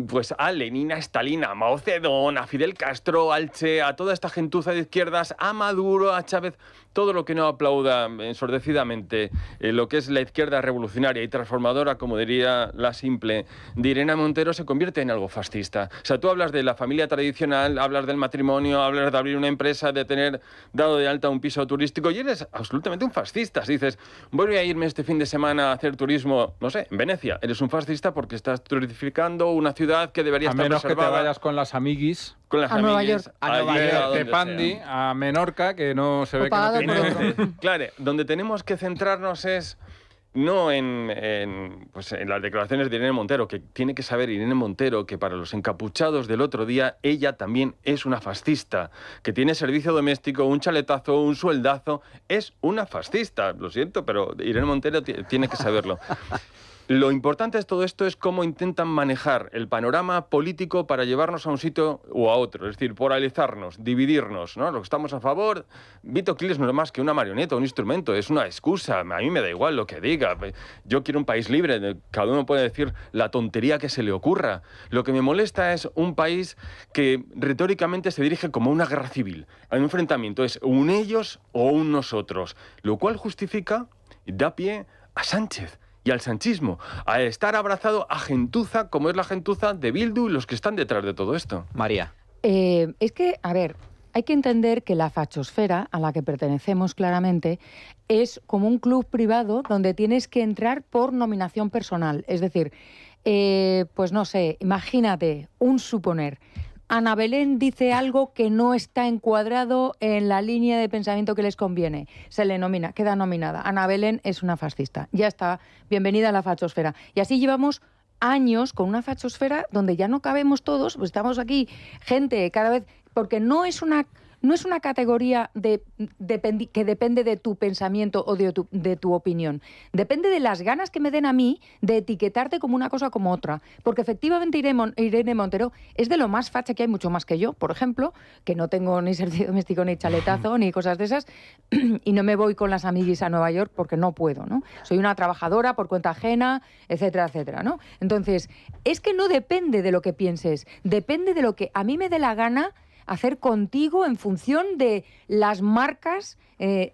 pues a Lenin, a Stalin, a Mao Zedong, a Fidel Castro, al Che, a toda esta gentuza de izquierdas, a Maduro, a Chávez, todo lo que no aplauda ensordecidamente lo que es la izquierda revolucionaria y transformadora, como diría la simple de Irene Montero, se convierte en algo fascista. O sea, tú hablas de la familia tradicional, hablas del matrimonio, hablas de abrir una empresa, de tener dado de alta un piso turístico y eres absolutamente un fascista. Si dices, voy a irme este fin de semana a hacer turismo, no sé, en Venecia, eres un fascista porque estás turistificando una ciudad que debería estar preservada. A menos que te vayas con las amiguis. Con las a Nueva York. A Nueva York. De Pandi a Menorca, que no se ve que no tiene... Claro, donde tenemos que centrarnos es no en las declaraciones de Irene Montero, que tiene que saber Irene Montero que para los encapuchados del otro día ella también es una fascista, que tiene servicio doméstico, un chaletazo, un sueldazo, es una fascista. Lo siento, pero Irene Montero tiene que saberlo. Lo importante de todo esto es cómo intentan manejar el panorama político para llevarnos a un sitio o a otro, es decir, polarizarnos, dividirnos, ¿no? Los que estamos a favor, Vito Cliles no es más que una marioneta, un instrumento, es una excusa, a mí me da igual lo que diga, yo quiero un país libre, cada uno puede decir la tontería que se le ocurra. Lo que me molesta es un país que retóricamente se dirige como una guerra civil, hay un enfrentamiento, es un ellos o un nosotros, lo cual justifica y da pie a Sánchez y al sanchismo, a estar abrazado a gentuza, como es la gentuza de Bildu y los que están detrás de todo esto. María. Es que, a ver, hay que entender que la fachosfera, a la que pertenecemos claramente, es como un club privado donde tienes que entrar por nominación personal. Es decir, pues no sé, imagínate, un suponer. Ana Belén dice algo que no está encuadrado en la línea de pensamiento que les conviene. Se le nomina, queda nominada. Ana Belén es una fascista. Ya está, bienvenida a la fachosfera. Y así llevamos años con una fachosfera donde ya no cabemos todos, pues estamos aquí, gente cada vez... Porque no es una categoría que depende de tu pensamiento o de tu opinión. Depende de las ganas que me den a mí de etiquetarte como una cosa o como otra. Porque efectivamente Irene Montero es de lo más facha que hay, mucho más que yo, por ejemplo, que no tengo ni servicio doméstico, ni chaletazo, ni cosas de esas, y no me voy con las amiguis a Nueva York porque no puedo, ¿no? Soy una trabajadora por cuenta ajena, etcétera, etcétera, ¿no? Entonces, es que no depende de lo que pienses, depende de lo que a mí me dé la gana hacer contigo en función de las marcas.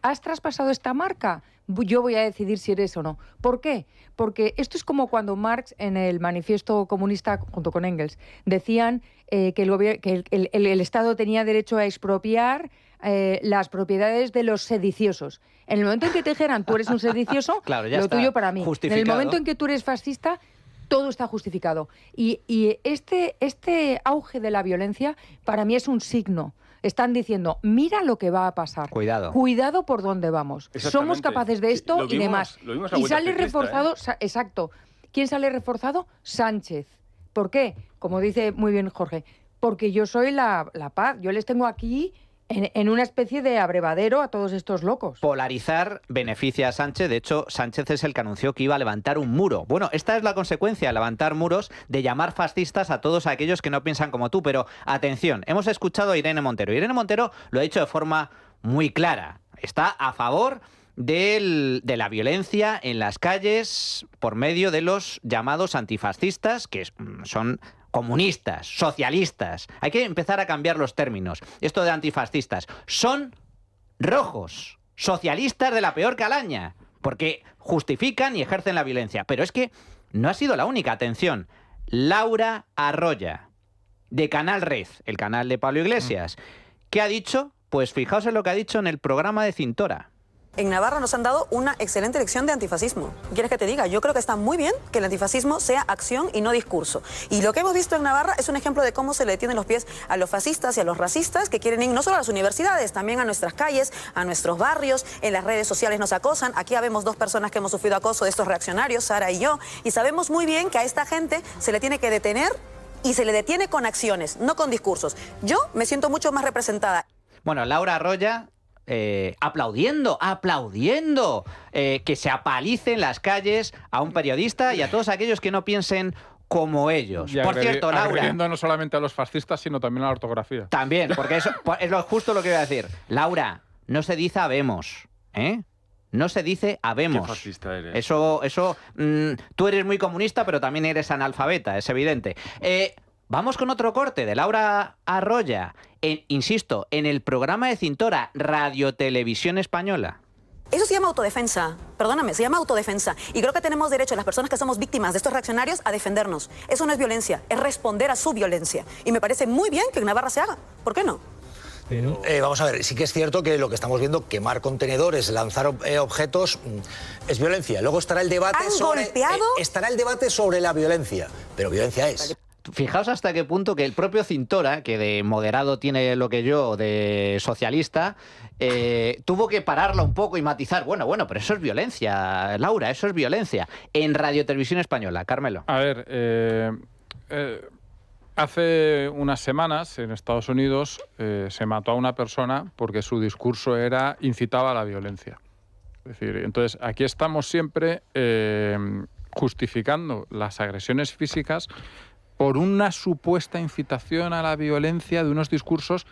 ¿Has traspasado esta marca? Yo voy a decidir si eres o no. ¿Por qué? Porque esto es como cuando Marx, en el manifiesto comunista, junto con Engels, decían que el Estado tenía derecho a expropiar las propiedades de los sediciosos. En el momento en que te dijeran, tú eres un sedicioso, claro, lo tuyo para mí. En el momento en que tú eres fascista, todo está justificado. Y este auge de la violencia para mí es un signo. Están diciendo, mira lo que va a pasar. Cuidado. Cuidado por dónde vamos. Somos capaces de esto y demás. Y sale reforzado, exacto. ¿Quién sale reforzado? Sánchez. ¿Por qué? Como dice muy bien Jorge, porque yo soy la paz. Yo les tengo aquí en una especie de abrevadero a todos estos locos. Polarizar beneficia a Sánchez. De hecho, Sánchez es el que anunció que iba a levantar un muro. Bueno, esta es la consecuencia, levantar muros, de llamar fascistas a todos aquellos que no piensan como tú. Pero atención, hemos escuchado a Irene Montero. Irene Montero lo ha dicho de forma muy clara. Está a favor de la violencia en las calles por medio de los llamados antifascistas, que son comunistas, socialistas. Hay que empezar a cambiar los términos. Esto de antifascistas. Son rojos, socialistas de la peor calaña, porque justifican y ejercen la violencia. Pero es que no ha sido la única. Atención, Laura Arroya, de Canal Red, el canal de Pablo Iglesias. ¿Qué ha dicho? Pues fijaos en lo que ha dicho en el programa de Cintora. En Navarra nos han dado una excelente lección de antifascismo. ¿Quieres que te diga? Yo creo que está muy bien que el antifascismo sea acción y no discurso. Y lo que hemos visto en Navarra es un ejemplo de cómo se le detienen los pies a los fascistas y a los racistas que quieren ir no solo a las universidades, también a nuestras calles, a nuestros barrios. En las redes sociales nos acosan. Aquí habemos 2 personas que hemos sufrido acoso de estos reaccionarios, Sara y yo. Y sabemos muy bien que a esta gente se le tiene que detener y se le detiene con acciones, no con discursos. Yo me siento mucho más representada. Bueno, Laura Arroya... aplaudiendo que se apalice en las calles a un periodista y a todos aquellos que no piensen como ellos. Por cierto, Laura... Agrediendo no solamente a los fascistas, sino también a la ortografía. También, porque eso es justo lo que iba a decir. Laura, no se dice habemos, ¿eh? No se dice habemos. ¿Qué fascista eres? Eso tú eres muy comunista, pero también eres analfabeta, es evidente. Vamos con otro corte de Laura Arroya, insisto, en el programa de Cintora, Radio Televisión Española. Eso se llama autodefensa, perdóname, se llama autodefensa. Y creo que tenemos derecho, las personas que somos víctimas de estos reaccionarios, a defendernos. Eso no es violencia, es responder a su violencia. Y me parece muy bien que en Navarra se haga. ¿Por qué no? Pero, vamos a ver, sí que es cierto que lo que estamos viendo, quemar contenedores, lanzar objetos, es violencia. Luego estará el debate estará el debate sobre la violencia, pero violencia es. Fijaos hasta qué punto que el propio Cintora, que de moderado tiene lo que yo, de socialista, tuvo que pararla un poco y matizar. Bueno, pero eso es violencia, Laura, eso es violencia. En Radio Televisión Española, Carmelo. A ver, hace unas semanas en Estados Unidos se mató a una persona porque su discurso incitaba a la violencia. Es decir, entonces aquí estamos siempre justificando las agresiones físicas por una supuesta incitación a la violencia de unos discursos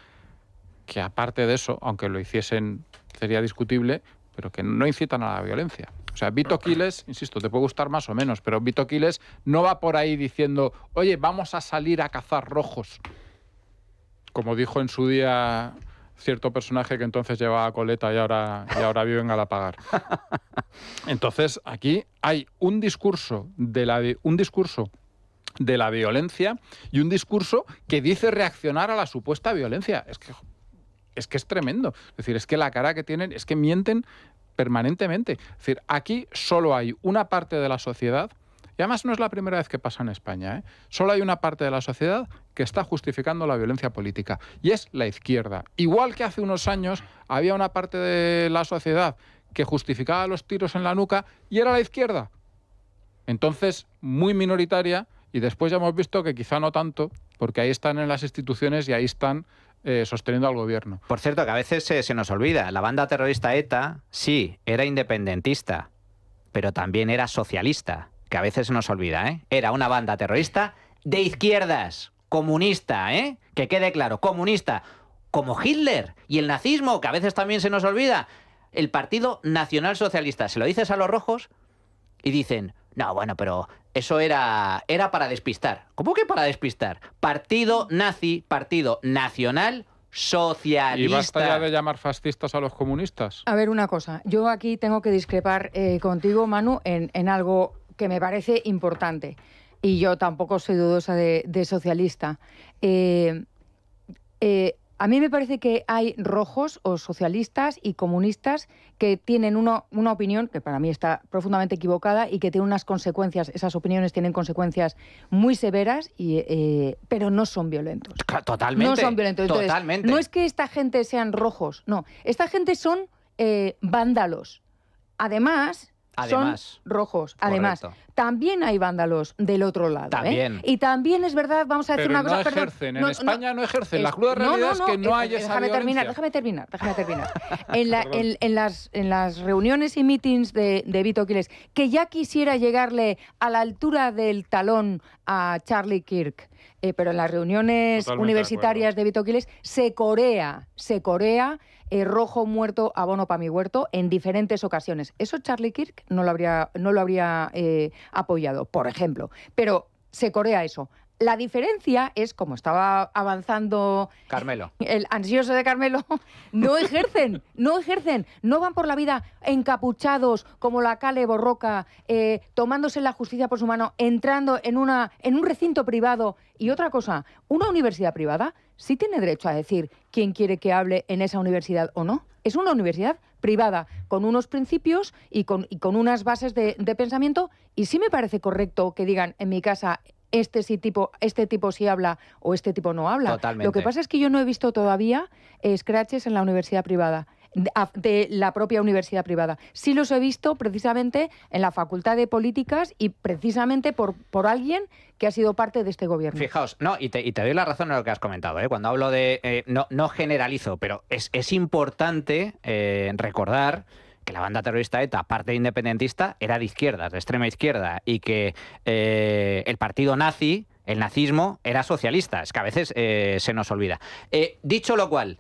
que, aparte de eso, aunque lo hiciesen, sería discutible, pero que no incitan a la violencia. O sea, Vito Quiles, insisto, te puede gustar más o menos, pero Vito Quiles no va por ahí diciendo, oye, vamos a salir a cazar rojos, como dijo en su día cierto personaje que entonces llevaba coleta y ahora vive en Galapagar. Entonces, aquí hay un discurso de la violencia y un discurso que dice reaccionar a la supuesta violencia. Es que es tremendo. Es decir, es que la cara que tienen es que mienten permanentemente. Es decir, aquí solo hay una parte de la sociedad, y además no es la primera vez que pasa en España, solo hay una parte de la sociedad que está justificando la violencia política, y es la izquierda. Igual que hace unos años había una parte de la sociedad que justificaba los tiros en la nuca, y era la izquierda. Entonces, muy minoritaria. Y después ya hemos visto que quizá no tanto, porque ahí están en las instituciones y ahí están sosteniendo al gobierno. Por cierto, que a veces se nos olvida, la banda terrorista ETA, sí, era independentista, pero también era socialista, que a veces se nos olvida, Era una banda terrorista de izquierdas, comunista, que quede claro, comunista, como Hitler y el nazismo, que a veces también se nos olvida. El Partido Nacional Socialista, se lo dices a los rojos y dicen, no, bueno, pero eso era para despistar. ¿Cómo que para despistar? Partido nazi, Partido Nacional Socialista. ¿Y basta ya de llamar fascistas a los comunistas? A ver, una cosa. Yo aquí tengo que discrepar contigo, Manu, en algo que me parece importante. Y yo tampoco soy dudosa de socialista. A mí me parece que hay rojos o socialistas y comunistas que tienen una opinión que para mí está profundamente equivocada y que tiene unas consecuencias, esas opiniones tienen consecuencias muy severas, pero no son violentos. Totalmente. No son violentos. Entonces, totalmente. No es que esta gente sean rojos, no. Esta gente son vándalos. Además, son rojos. Además, también hay vándalos del otro lado. También. Y también es verdad, vamos a decir una cosa... Pero no ejercen, en España no ejercen. La cruda realidad es que no hay esa violencia. Déjame terminar. En las reuniones y meetings de Vito Quiles, que ya quisiera llegarle a la altura del talón a Charlie Kirk, pero en las reuniones universitarias de Vito Quiles se corea rojo muerto, abono para mi huerto, en diferentes ocasiones. Eso Charlie Kirk no lo habría apoyado, por ejemplo. Pero se corea eso. La diferencia es, como estaba avanzando Carmelo, el ansioso de Carmelo, no ejercen, no van por la vida encapuchados como la Cale Borroca, tomándose la justicia por su mano, entrando en un recinto privado. Y otra cosa, una universidad privada sí tiene derecho a decir quién quiere que hable en esa universidad o no. Es una universidad privada, con unos principios y con unas bases de pensamiento, y sí me parece correcto que digan en mi casa este tipo sí habla o este tipo no habla. Totalmente. Lo que pasa es que yo no he visto todavía scratches en la universidad privada, de la propia universidad privada. Sí los he visto precisamente en la Facultad de Políticas y precisamente por alguien que ha sido parte de este gobierno. Fijaos, y te doy la razón en lo que has comentado, cuando hablo de... no generalizo, pero es importante recordar que la banda terrorista ETA, parte independentista, era de izquierdas, de extrema izquierda, y que el partido nazi, el nazismo, era socialista. Es que a veces se nos olvida. Dicho lo cual,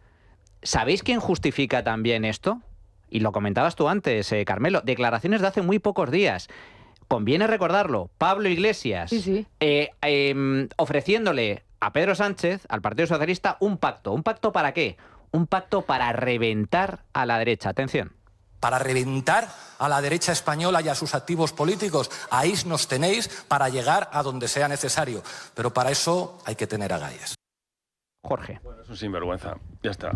¿sabéis quién justifica también esto? Y lo comentabas tú antes, Carmelo, declaraciones de hace muy pocos días. Conviene recordarlo, Pablo Iglesias, sí. Ofreciéndole a Pedro Sánchez, al Partido Socialista, un pacto. ¿Un pacto para qué? Un pacto para reventar a la derecha. Atención. Para reventar a la derecha española y a sus activos políticos. Ahí nos tenéis para llegar a donde sea necesario. Pero para eso hay que tener agallas. Jorge. Bueno, es un sinvergüenza. Ya está.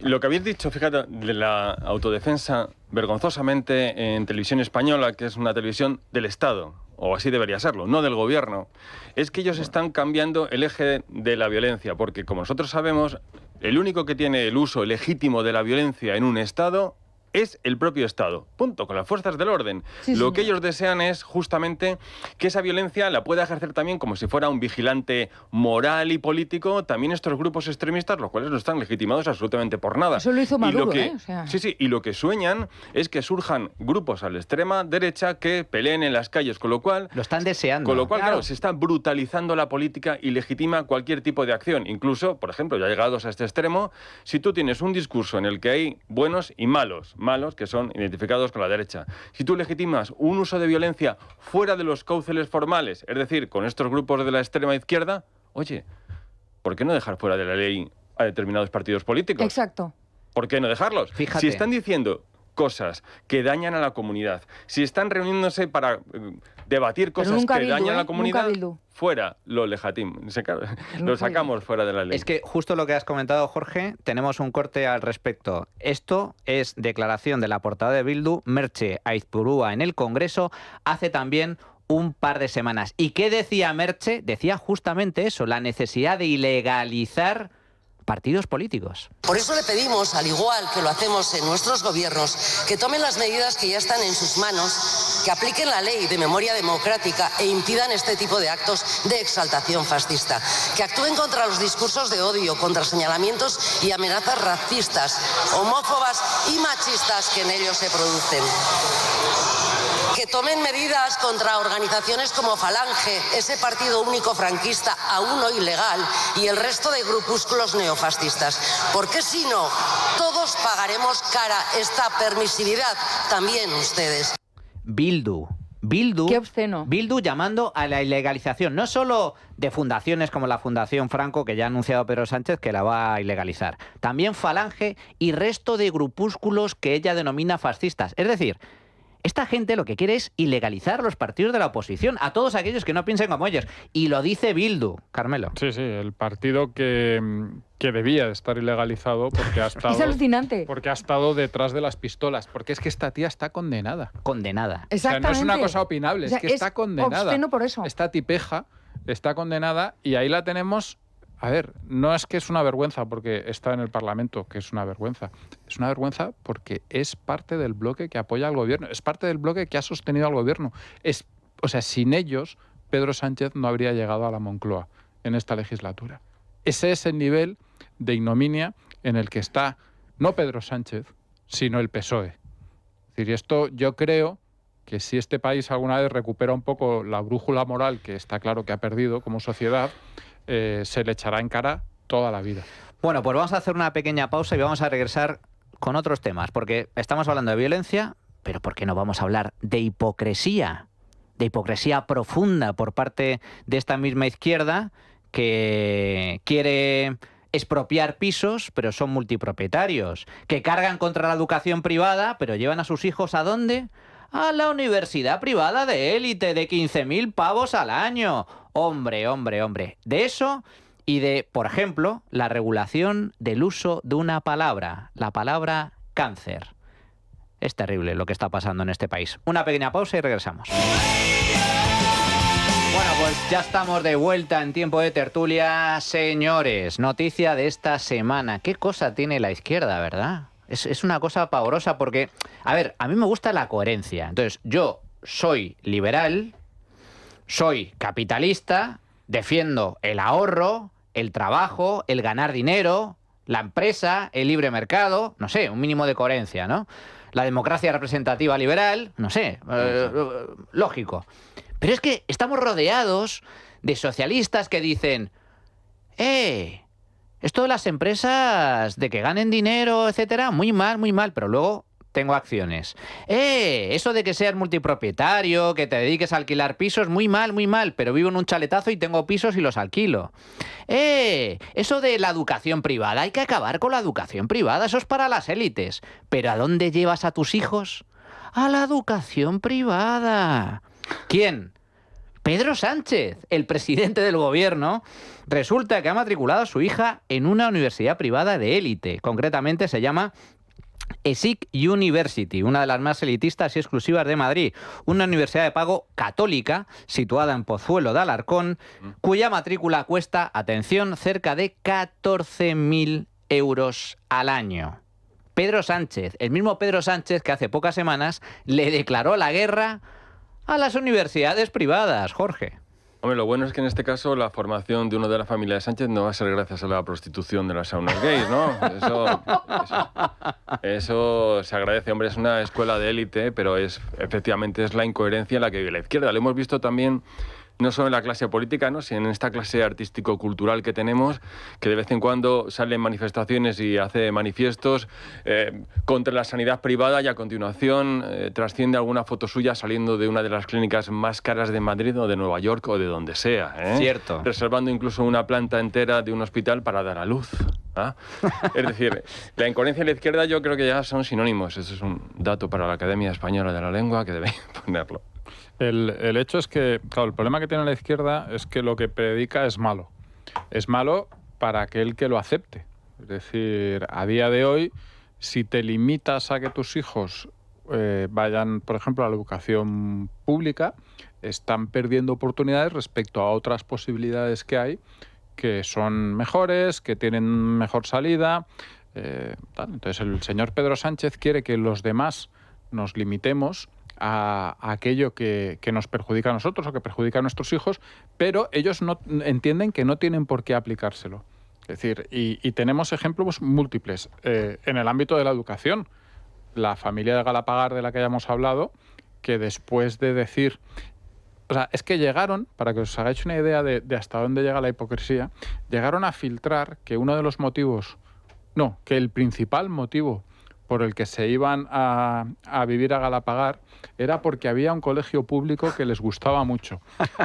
Lo que habéis dicho, fíjate, de la autodefensa, vergonzosamente en Televisión Española, que es una televisión del Estado, o así debería serlo, no del gobierno, es que ellos están cambiando el eje de la violencia, porque como nosotros sabemos, el único que tiene el uso legítimo de la violencia en un Estado es el propio Estado, punto, con las fuerzas del orden. Sí, Lo que ellos desean es justamente que esa violencia la pueda ejercer también como si fuera un vigilante moral y político, también estos grupos extremistas, los cuales no están legitimados absolutamente por nada. Eso lo hizo Maduro, O sea... Sí, y lo que sueñan es que surjan grupos a la extrema derecha que peleen en las calles, con lo cual... Lo están deseando. Con lo cual, claro, se está brutalizando la política y legitima cualquier tipo de acción. Incluso, por ejemplo, ya llegados a este extremo, si tú tienes un discurso en el que hay buenos y malos que son identificados con la derecha. Si tú legitimas un uso de violencia fuera de los cauceles formales, es decir, con estos grupos de la extrema izquierda, oye, ¿por qué no dejar fuera de la ley a determinados partidos políticos? Exacto. ¿Por qué no dejarlos? Fíjate. Si están diciendo cosas que dañan a la comunidad, si están reuniéndose para debatir cosas que dañan a la comunidad, fuera lo legitimamos, lo sacamos fuera de la ley. Es que justo lo que has comentado, Jorge, tenemos un corte al respecto. Esto es declaración de la portavoz de Bildu, Merche Aizpurúa, en el Congreso, hace también un par de semanas. ¿Y qué decía Merche? Decía justamente eso, la necesidad de ilegalizar partidos políticos. Por eso le pedimos, al igual que lo hacemos en nuestros gobiernos, que tomen las medidas que ya están en sus manos, que apliquen la ley de memoria democrática e impidan este tipo de actos de exaltación fascista, que actúen contra los discursos de odio, contra señalamientos y amenazas racistas, homófobas y machistas que en ellos se producen. Que tomen medidas contra organizaciones como Falange, ese partido único franquista aún hoy ilegal, y el resto de grupúsculos neofascistas. Porque si no, todos pagaremos cara esta permisividad, también ustedes. Bildu. Qué obsceno. Bildu llamando a la ilegalización, no solo de fundaciones como la Fundación Franco, que ya ha anunciado Pedro Sánchez que la va a ilegalizar, también Falange y resto de grupúsculos que ella denomina fascistas. Es decir, esta gente lo que quiere es ilegalizar los partidos de la oposición, a todos aquellos que no piensen como ellos. Y lo dice Bildu, Carmelo. Sí, el partido que debía de estar ilegalizado porque ha estado... Es alucinante. Porque ha estado detrás de las pistolas. Porque es que esta tía está condenada. Condenada. Exactamente. O sea, no es una cosa opinable, es que está condenada. Obsceno por eso. Esta tipeja está condenada y ahí la tenemos... A ver, no es que es una vergüenza porque está en el Parlamento, que es una vergüenza. Es una vergüenza porque es parte del bloque que apoya al gobierno, es parte del bloque que ha sostenido al gobierno. O sea, sin ellos, Pedro Sánchez no habría llegado a la Moncloa en esta legislatura. Ese es el nivel de ignominia en el que está no Pedro Sánchez, sino el PSOE. Es decir, esto yo creo que si este país alguna vez recupera un poco la brújula moral, que está claro que ha perdido como sociedad, se le echará en cara toda la vida. Bueno, pues vamos a hacer una pequeña pausa y vamos a regresar con otros temas, porque estamos hablando de violencia, pero ¿por qué no vamos a hablar de hipocresía? De hipocresía profunda por parte de esta misma izquierda que quiere expropiar pisos, pero son multipropietarios, que cargan contra la educación privada, pero llevan a sus hijos ¿a dónde? A la universidad privada de élite de 15.000 pavos al año. Hombre. De eso y de, por ejemplo, la regulación del uso de una palabra, la palabra cáncer. Es terrible lo que está pasando en este país. Una pequeña pausa y regresamos. Bueno, pues ya estamos de vuelta en tiempo de tertulia. Señores, noticia de esta semana. ¿Qué cosa tiene la izquierda, verdad? Es una cosa pavorosa porque, a ver, a mí me gusta la coherencia. Entonces, yo soy liberal, soy capitalista, defiendo el ahorro, el trabajo, el ganar dinero, la empresa, el libre mercado, no sé, un mínimo de coherencia, ¿no? La democracia representativa liberal, no sé, lógico. Pero es que estamos rodeados de socialistas que dicen, esto de las empresas, de que ganen dinero, etcétera, muy mal, pero luego tengo acciones. Eso de que seas multipropietario, que te dediques a alquilar pisos, muy mal, pero vivo en un chaletazo y tengo pisos y los alquilo. Eso de la educación privada, hay que acabar con la educación privada, eso es para las élites. ¿Pero a dónde llevas a tus hijos? A la educación privada. ¿Quién? Pedro Sánchez, el presidente del gobierno, resulta que ha matriculado a su hija en una universidad privada de élite. Concretamente se llama ESIC University, una de las más elitistas y exclusivas de Madrid, una universidad de pago católica situada en Pozuelo de Alarcón, cuya matrícula cuesta, atención, cerca de 14.000 euros al año. Pedro Sánchez, el mismo Pedro Sánchez que hace pocas semanas le declaró la guerra a las universidades privadas, Jorge. Hombre, lo bueno es que en este caso la formación de uno de la familia de Sánchez no va a ser gracias a la prostitución de las saunas gays, ¿no? Eso se agradece. Hombre, es una escuela de élite, pero efectivamente es la incoherencia en la que vive la izquierda. Lo hemos visto también no solo en la clase política, ¿no?, sino en esta clase artístico-cultural que tenemos, que de vez en cuando salen manifestaciones y hace manifiestos contra la sanidad privada y a continuación trasciende alguna foto suya saliendo de una de las clínicas más caras de Madrid o de Nueva York o de donde sea. Cierto. Reservando incluso una planta entera de un hospital para dar a luz. ¿Ah? Es decir, la incoherencia y la izquierda yo creo que ya son sinónimos. Eso es un dato para la Academia Española de la Lengua que debe ponerlo. El hecho es que, claro, el problema que tiene la izquierda es que lo que predica es malo. Es malo para aquel que lo acepte. Es decir, a día de hoy, si te limitas a que tus hijos vayan, por ejemplo, a la educación pública, están perdiendo oportunidades respecto a otras posibilidades que hay, que son mejores, que tienen mejor salida. Entonces, el señor Pedro Sánchez quiere que los demás nos limitemos a aquello que nos perjudica a nosotros o que perjudica a nuestros hijos, pero ellos no entienden que no tienen por qué aplicárselo. Es decir, y tenemos ejemplos múltiples. En el ámbito de la educación, la familia de Galapagar de la que hayamos hablado, que después de decir... O sea, es que llegaron, para que os hagáis una idea de hasta dónde llega la hipocresía, llegaron a filtrar que uno de los motivos... No, que el principal motivo por el que se iban a vivir a Galapagar era porque había un colegio público que les gustaba mucho.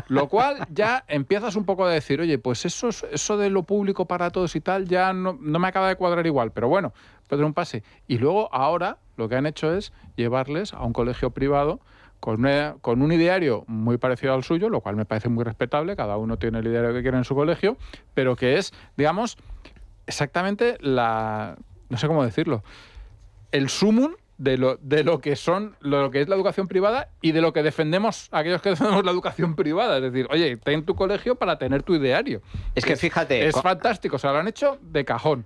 Lo cual ya empiezas un poco a decir, oye, pues eso de lo público para todos y tal ya no me acaba de cuadrar igual, pero bueno, puede ser un pase. Y luego ahora lo que han hecho es llevarles a un colegio privado con un ideario muy parecido al suyo, lo cual me parece muy respetable, cada uno tiene el ideario que quiere en su colegio, pero que es, digamos, exactamente no sé cómo decirlo, el sumum de lo que es la educación privada y de lo que defendemos aquellos que defendemos la educación privada. Es decir, oye, ten tu colegio para tener tu ideario. Es que fíjate... Es fantástico, o sea, lo han hecho de cajón.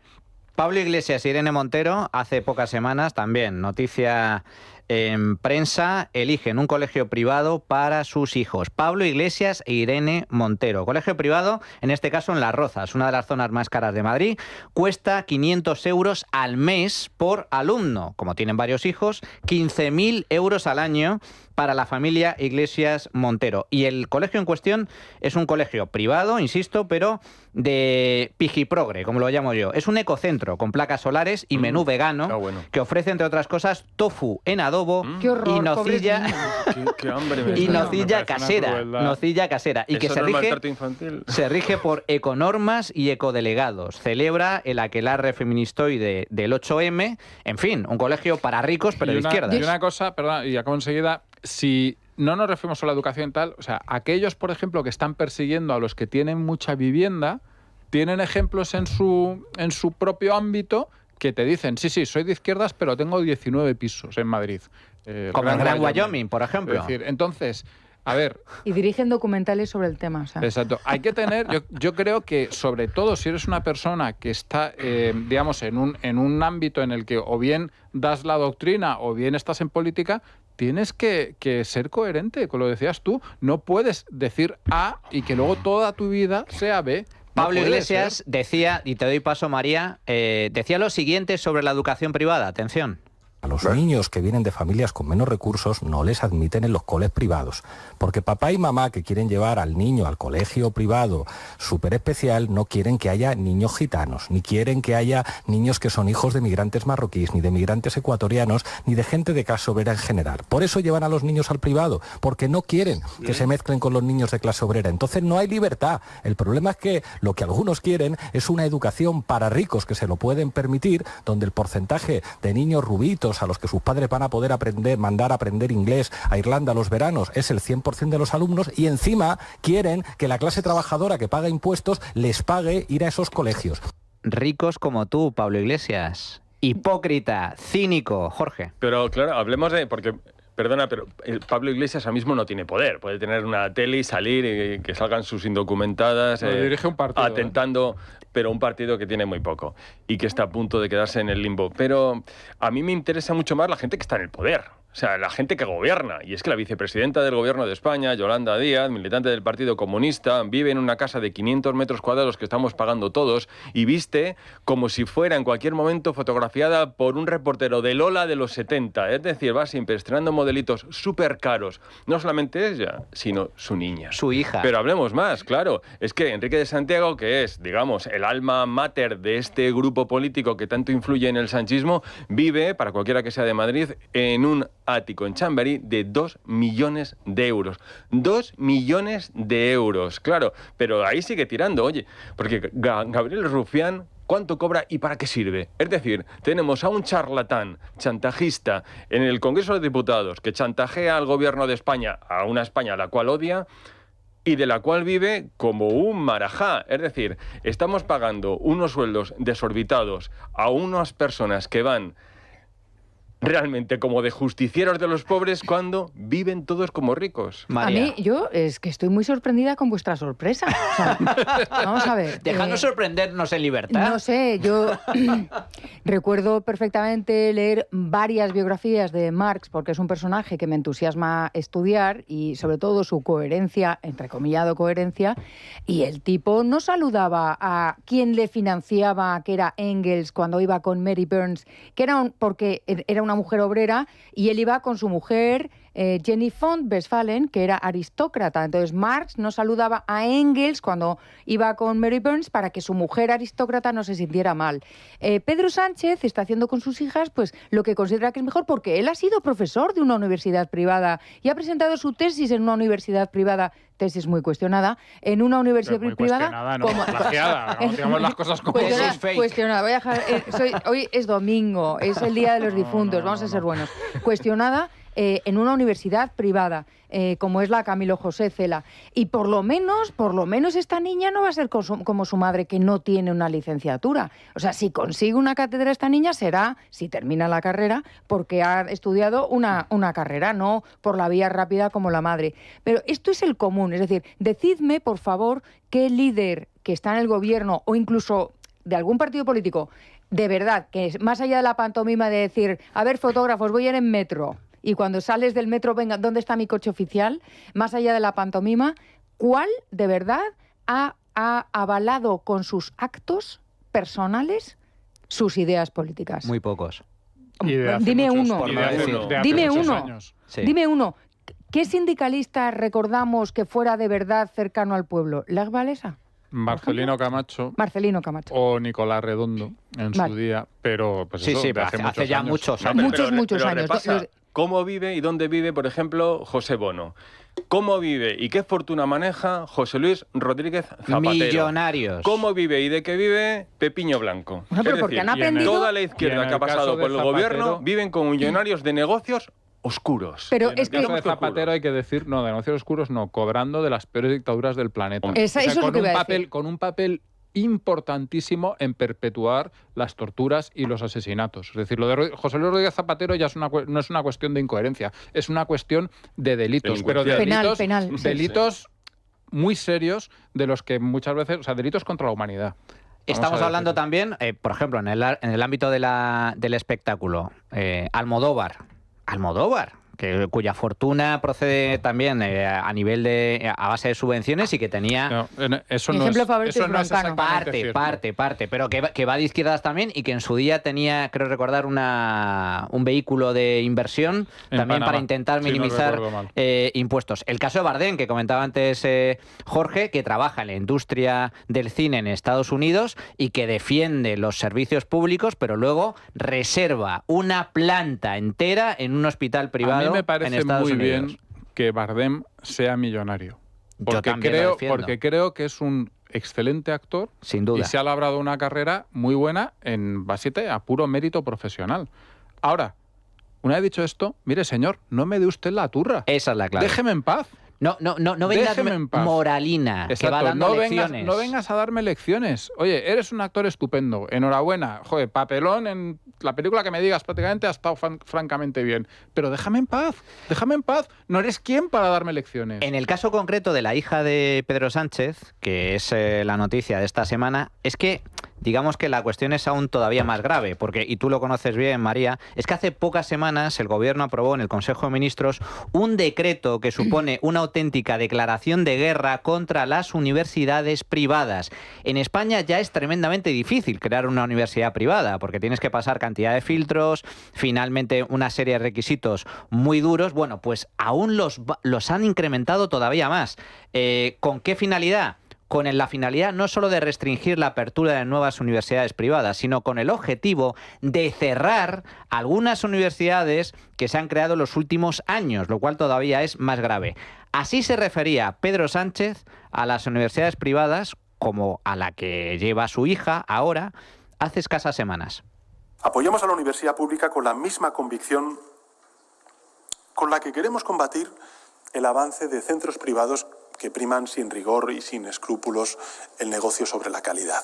Pablo Iglesias y Irene Montero, hace pocas semanas también, noticia en prensa, eligen un colegio privado para sus hijos. Pablo Iglesias e Irene Montero. Colegio privado, en este caso en Las Rozas, una de las zonas más caras de Madrid. Cuesta 500 euros al mes por alumno. Como tienen varios hijos, 15.000 euros al año para la familia Iglesias Montero. Y el colegio en cuestión es un colegio privado, insisto, pero de pijiprogre, como lo llamo yo. Es un ecocentro con placas solares y menú vegano que ofrece, entre otras cosas, tofu en adobo y nocilla, y nocilla casera. Nocilla casera. Y que se rige por econormas y ecodelegados. Celebra el aquelarre feministoide del 8M. En fin, un colegio para ricos, pero de izquierdas. Y una cosa, perdón, y acabo enseguida... Si no nos referimos a la educación tal, o sea, aquellos, por ejemplo, que están persiguiendo a los que tienen mucha vivienda, tienen ejemplos en su propio ámbito que te dicen, sí, soy de izquierdas, pero tengo 19 pisos en Madrid. Como en Gran Wyoming, por ejemplo. Es decir, entonces, a ver... Y dirigen documentales sobre el tema. O sea. Exacto. Hay que tener, yo creo que, sobre todo, si eres una persona que está, digamos, en un ámbito en el que o bien das la doctrina o bien estás en política... Tienes que ser coherente, como lo decías tú. No puedes decir A y que luego toda tu vida sea B. Pablo Iglesias decía, y te doy paso, María, decía lo siguiente sobre la educación privada. Atención. A los niños que vienen de familias con menos recursos no les admiten en los coles privados, porque papá y mamá que quieren llevar al niño al colegio privado súper especial no quieren que haya niños gitanos, ni quieren que haya niños que son hijos de migrantes marroquíes, ni de migrantes ecuatorianos, ni de gente de clase obrera en general. Por eso llevan a los niños al privado, porque no quieren que se mezclen con los niños de clase obrera. Entonces no hay libertad. El problema es que lo que algunos quieren es una educación para ricos que se lo pueden permitir, donde el porcentaje de niños rubitos a los que sus padres van a poder mandar a aprender inglés a Irlanda los veranos es el 100% de los alumnos, y encima quieren que la clase trabajadora que paga impuestos les pague ir a esos colegios. Ricos como tú, Pablo Iglesias. Hipócrita, cínico, Jorge. Pero claro, hablemos de... porque perdona, pero Pablo Iglesias ahora mismo no tiene poder. Puede tener una tele y salir y que salgan sus indocumentadas dirige un partido, atentando... pero un partido que tiene muy poco y que está a punto de quedarse en el limbo. Pero a mí me interesa mucho más la gente que está en el poder. O sea, la gente que gobierna. Y es que la vicepresidenta del Gobierno de España, Yolanda Díaz, militante del Partido Comunista, vive en una casa de 500 metros cuadrados que estamos pagando todos y viste como si fuera en cualquier momento fotografiada por un reportero de Lola de los 70. Es decir, va siempre estrenando modelitos súper caros. No solamente ella, sino su niña. Su hija. Pero hablemos más, claro. Es que Enrique de Santiago, que es, digamos, el alma mater de este grupo político que tanto influye en el sanchismo, vive, para cualquiera que sea de Madrid, en un ático en Chamberí de 2 millones de euros. 2 millones de euros, claro. Pero ahí sigue tirando, oye, porque Gabriel Rufián, ¿cuánto cobra y para qué sirve? Es decir, tenemos a un charlatán, chantajista, en el Congreso de Diputados, que chantajea al gobierno de España, a una España a la cual odia, y de la cual vive como un marajá. Es decir, estamos pagando unos sueldos desorbitados a unas personas que van realmente como de justicieros de los pobres cuando viven todos como ricos. María. A mí, yo es que estoy muy sorprendida con vuestra sorpresa. O sea, vamos a ver. Déjanos sorprendernos en libertad. No sé, yo recuerdo perfectamente leer varias biografías de Marx, porque es un personaje que me entusiasma estudiar, y sobre todo su coherencia, entrecomillado coherencia, y el tipo no saludaba a quien le financiaba, que era Engels, cuando iba con Mary Burns, que era porque era una mujer obrera, y él iba con su mujer Jenny von Westphalen, que era aristócrata. Entonces Marx no saludaba a Engels cuando iba con Mary Burns para que su mujer aristócrata no se sintiera mal. Pedro Sánchez está haciendo con sus hijas pues lo que considera que es mejor, porque él ha sido profesor de una universidad privada y ha presentado su tesis en una universidad privada, tesis muy cuestionada, en una universidad privada. No, como plagiada, ¿no? Digamos las cosas como cuestionada. Voy a dejar, hoy es domingo, es el Día de los Difuntos, vamos a ser buenos. Cuestionada en una universidad privada, como es la Camilo José Cela. Y por lo menos esta niña no va a ser como su madre, que no tiene una licenciatura. O sea, si consigue una cátedra esta niña será, si termina la carrera, porque ha estudiado una carrera, no por la vía rápida como la madre. Pero esto es el común, es decir, decidme, por favor, qué líder que está en el gobierno o incluso de algún partido político, de verdad, que es más allá de la pantomima de decir, a ver, fotógrafos, voy a ir en metro, y cuando sales del metro, venga, ¿dónde está mi coche oficial? Más allá de la pantomima, ¿cuál de verdad ha avalado con sus actos personales sus ideas políticas? Muy pocos. Dime uno. Sí. Dime uno. ¿Qué sindicalista recordamos que fuera de verdad cercano al pueblo? ¿Lech Walesa? Marcelino Camacho. O Nicolás Redondo en su día, pero pues sí, eso, sí, hace ya años. muchos años. Muchos años. Repasa, ¿cómo vive y dónde vive, por ejemplo, José Bono? ¿Cómo vive y qué fortuna maneja José Luis Rodríguez Zapatero? Millonarios. ¿Cómo vive y de qué vive Pepiño Blanco? Bueno, pero porque han aprendido... Toda la izquierda que ha pasado por el gobierno viven con millonarios de negocios oscuros. Pero es que en el caso de Zapatero hay que decir, no, de negocios oscuros no, cobrando de las peores dictaduras del planeta. Eso es lo que iba a decir. Con un papel importantísimo en perpetuar las torturas y los asesinatos. Es decir, lo de José Luis Rodríguez Zapatero ya no es una cuestión de incoherencia, es una cuestión de delitos, pero de delitos muy serios, de los que muchas veces, o sea, delitos contra la humanidad. Estamos hablando también, por ejemplo, en el ámbito del espectáculo, Almodóvar, cuya fortuna procede también a nivel a base de subvenciones y que tenía... Eso no es exactamente parte, pero que va de izquierdas también y que en su día tenía, creo recordar, un vehículo de inversión también Panamá, para intentar minimizar impuestos. El caso de Bardem, que comentaba antes Jorge, que trabaja en la industria del cine en Estados Unidos y que defiende los servicios públicos, pero luego reserva una planta entera en un hospital privado. A mí me parece muy bien que Bardem sea millonario. Porque creo que es un excelente actor. Sin duda. Y se ha labrado una carrera muy buena en base a puro mérito profesional. Ahora, una vez dicho esto, mire señor, no me dé usted la turra. Esa es la clave. Déjeme en paz. No vengas moralina, exacto, que va dando lecciones. No vengas a darme lecciones. Oye, eres un actor estupendo, enhorabuena. Joder, papelón en la película que me digas prácticamente ha estado francamente bien. Pero déjame en paz, no eres quien para darme lecciones. En el caso concreto de la hija de Pedro Sánchez, que es la noticia de esta semana, es que digamos que la cuestión es aún todavía más grave, porque, y tú lo conoces bien, María, es que hace pocas semanas el Gobierno aprobó en el Consejo de Ministros un decreto que supone una auténtica declaración de guerra contra las universidades privadas. En España ya es tremendamente difícil crear una universidad privada, porque tienes que pasar cantidad de filtros, finalmente una serie de requisitos muy duros. Bueno, pues aún los han incrementado todavía más. ¿Con qué finalidad? Con la finalidad no solo de restringir la apertura de nuevas universidades privadas, sino con el objetivo de cerrar algunas universidades que se han creado en los últimos años, lo cual todavía es más grave. Así se refería Pedro Sánchez a las universidades privadas, como a la que lleva su hija ahora, hace escasas semanas. Apoyamos a la universidad pública con la misma convicción con la que queremos combatir el avance de centros privados que priman sin rigor y sin escrúpulos el negocio sobre la calidad.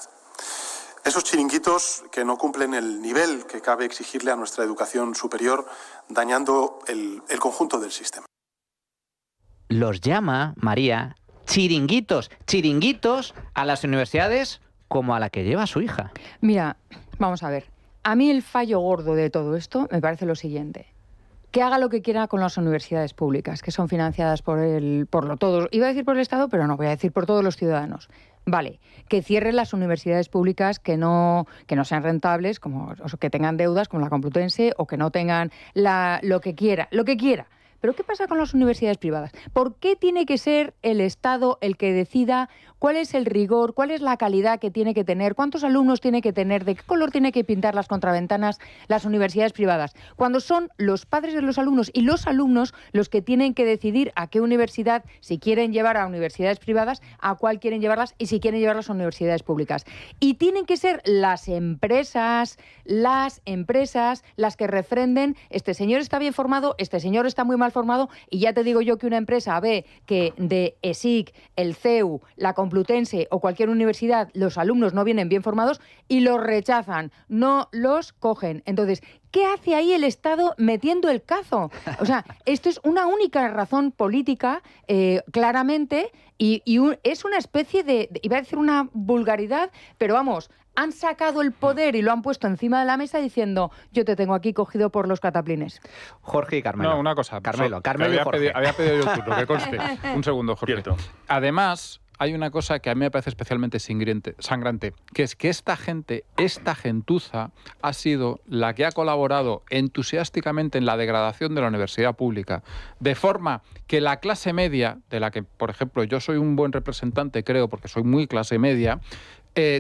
Esos chiringuitos que no cumplen el nivel que cabe exigirle a nuestra educación superior, dañando el conjunto del sistema. Los llama, María, chiringuitos a las universidades como a la que lleva su hija. Mira, vamos a ver. A mí el fallo gordo de todo esto me parece lo siguiente. Que haga lo que quiera con las universidades públicas, que son financiadas por todos. Iba a decir por el Estado, pero no, voy a decir por todos los ciudadanos. Vale, que cierren las universidades públicas que no sean rentables, o que tengan deudas como la Complutense, o que no tengan lo que quiera. Pero ¿qué pasa con las universidades privadas? ¿Por qué tiene que ser el Estado el que decida cuál es el rigor, cuál es la calidad que tiene que tener, cuántos alumnos tiene que tener, de qué color tiene que pintar las contraventanas las universidades privadas? Cuando son los padres de los alumnos y los alumnos los que tienen que decidir a qué universidad, si quieren llevar a universidades privadas, a cuál quieren llevarlas y si quieren llevarlas a universidades públicas. Y tienen que ser las empresas las que refrenden: este señor está bien formado, este señor está muy mal formado. Y ya te digo yo que una empresa ve que de ESIC, el CEU, la Complutense o cualquier universidad los alumnos no vienen bien formados y los rechazan, no los cogen. Entonces, ¿qué hace ahí el Estado metiendo el cazo? O sea, esto es una única razón política, claramente, y es una especie de, iba a decir una vulgaridad, pero vamos, han sacado el poder y lo han puesto encima de la mesa diciendo: yo te tengo aquí cogido por los cataplines. Jorge y Carmelo. No, una cosa. Carmelo y Jorge. Había pedido yo el turno, que conste. Un segundo, Jorge. Cierto. Además, hay una cosa que a mí me parece especialmente sangrante, que es que esta gentuza, ha sido la que ha colaborado entusiásticamente en la degradación de la universidad pública, de forma que la clase media, de la que, por ejemplo, yo soy un buen representante, creo, porque soy muy clase media,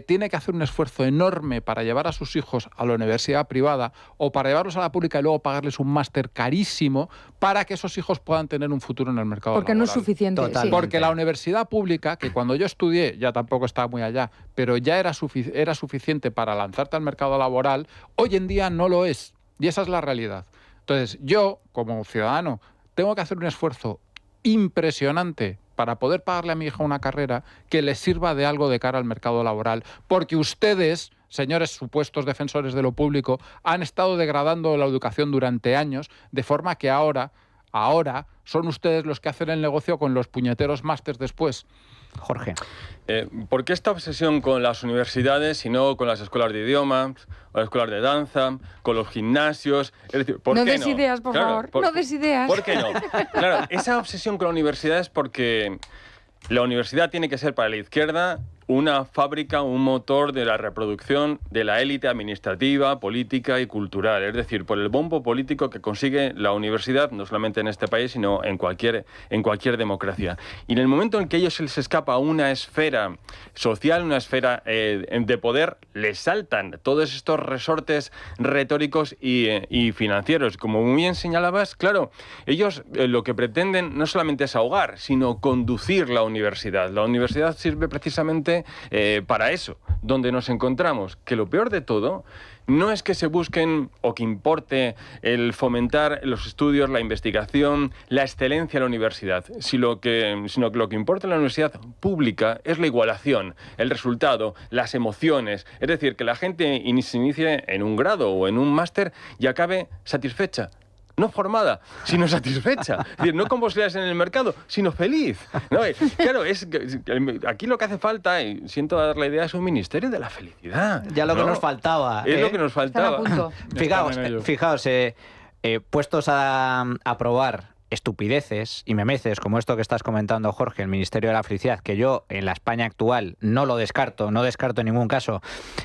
tiene que hacer un esfuerzo enorme para llevar a sus hijos a la universidad privada o para llevarlos a la pública y luego pagarles un máster carísimo para que esos hijos puedan tener un futuro en el mercado laboral. Porque no es suficiente. Totalmente. Porque la universidad pública, que cuando yo estudié ya tampoco estaba muy allá, pero ya era suficiente para lanzarte al mercado laboral, hoy en día no lo es. Y esa es la realidad. Entonces, yo, como ciudadano, tengo que hacer un esfuerzo impresionante para poder pagarle a mi hija una carrera que le sirva de algo de cara al mercado laboral. Porque ustedes, señores supuestos defensores de lo público, han estado degradando la educación durante años, de forma que ahora ahora son ustedes los que hacen el negocio con los puñeteros másters después. Jorge. ¿Por qué esta obsesión con las universidades y no con las escuelas de idiomas, o las escuelas de danza, con los gimnasios? Es decir, ¿por qué no? No des ideas, por favor. No des ideas. ¿Por qué no? Claro, esa obsesión con la universidad es porque la universidad tiene que ser para la izquierda una fábrica, un motor de la reproducción de la élite administrativa, política y cultural. Es decir, por el bombo político que consigue la universidad, no solamente en este país, sino en cualquier democracia. Y en el momento en que a ellos se les escapa una esfera social, una esfera de poder, les saltan todos estos resortes retóricos y financieros. Como muy bien señalabas, claro, ellos lo que pretenden no solamente es ahogar, sino conducir la universidad. La universidad sirve precisamente para eso, donde nos encontramos, que lo peor de todo no es que se busquen o que importe el fomentar los estudios, la investigación, la excelencia en la universidad, sino que lo que importa en la universidad pública es la igualación, el resultado, las emociones, es decir, que la gente se inicie en un grado o en un máster y acabe satisfecha. No formada, sino satisfecha. Es decir, no con posibilidades en el mercado, sino feliz. ¿No? Claro, aquí lo que hace falta, y siento dar la idea, es un ministerio de la felicidad. Ya lo que nos faltaba. Es lo que nos faltaba. Fijaos, puestos a probar estupideces y memeces como esto que estás comentando, Jorge, el Ministerio de la Felicidad, que yo en la España actual no lo descarto, no descarto en ningún caso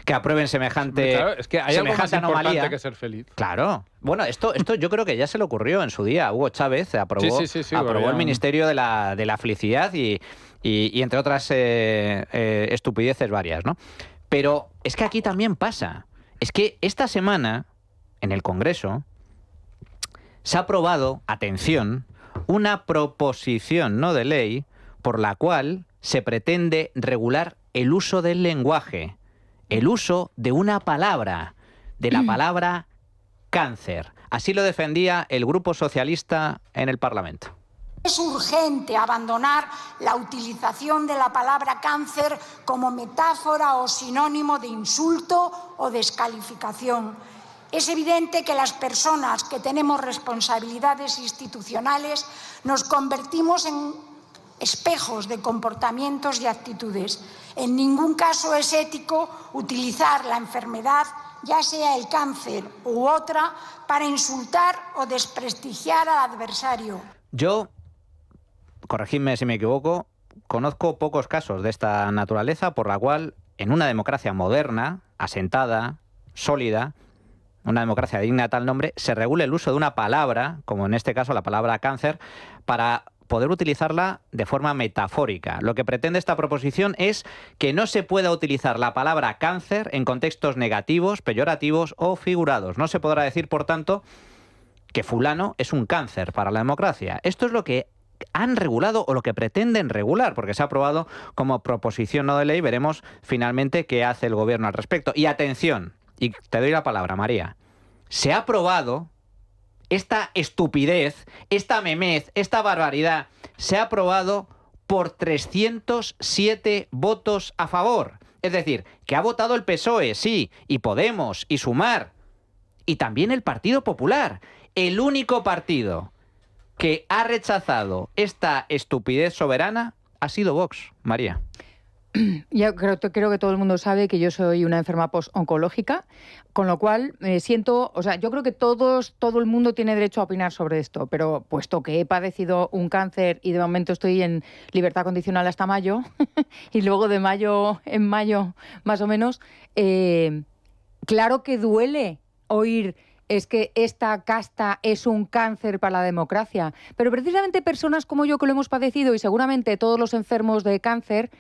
que aprueben semejante claro, es que hay algo más importante que ser feliz. Claro. Bueno, esto yo creo que ya se le ocurrió en su día. Hugo Chávez aprobó el Ministerio de la Felicidad y entre otras estupideces varias, ¿no? Pero es que aquí también pasa. Es que esta semana, en el Congreso, se ha aprobado, atención, una proposición no de ley por la cual se pretende regular el uso del lenguaje, el uso de una palabra, de la palabra cáncer. Así lo defendía el Grupo Socialista en el Parlamento. Es urgente abandonar la utilización de la palabra cáncer como metáfora o sinónimo de insulto o descalificación. Es evidente que las personas que tenemos responsabilidades institucionales nos convertimos en espejos de comportamientos y actitudes. En ningún caso es ético utilizar la enfermedad, ya sea el cáncer u otra, para insultar o desprestigiar al adversario. Yo, corregidme si me equivoco, conozco pocos casos de esta naturaleza por la cual en una democracia moderna, asentada, sólida, una democracia digna de tal nombre, se regule el uso de una palabra, como en este caso la palabra cáncer, para poder utilizarla de forma metafórica. Lo que pretende esta proposición es que no se pueda utilizar la palabra cáncer en contextos negativos, peyorativos o figurados. No se podrá decir, por tanto, que fulano es un cáncer para la democracia. Esto es lo que han regulado o lo que pretenden regular, porque se ha aprobado como proposición no de ley. Veremos finalmente qué hace el gobierno al respecto. Y atención, y te doy la palabra, María, se ha aprobado esta estupidez, esta memez, esta barbaridad, se ha aprobado por 307 votos a favor. Es decir, que ha votado el PSOE, sí, y Podemos, y Sumar, y también el Partido Popular. El único partido que ha rechazado esta estupidez soberana ha sido Vox, María. Ya creo que todo el mundo sabe que yo soy una enferma post-oncológica, con lo cual siento, o sea, yo creo que todo el mundo tiene derecho a opinar sobre esto, pero puesto que he padecido un cáncer y de momento estoy en libertad condicional hasta mayo, y luego en mayo más o menos, claro que duele oír es que esta casta es un cáncer para la democracia. Pero precisamente personas como yo que lo hemos padecido, y seguramente todos los enfermos de cáncer,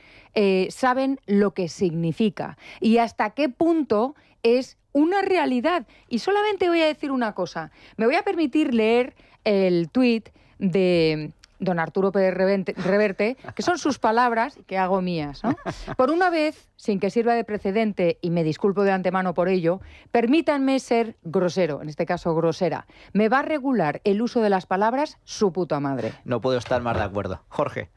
saben lo que significa y hasta qué punto es una realidad. Y solamente voy a decir una cosa. Me voy a permitir leer el tuit de don Arturo Pérez Reverte, que son sus palabras que hago mías, ¿no? Por una vez, sin que sirva de precedente, y me disculpo de antemano por ello, permítanme ser grosero, en este caso grosera. Me va a regular el uso de las palabras su puta madre. No puedo estar más de acuerdo. Jorge.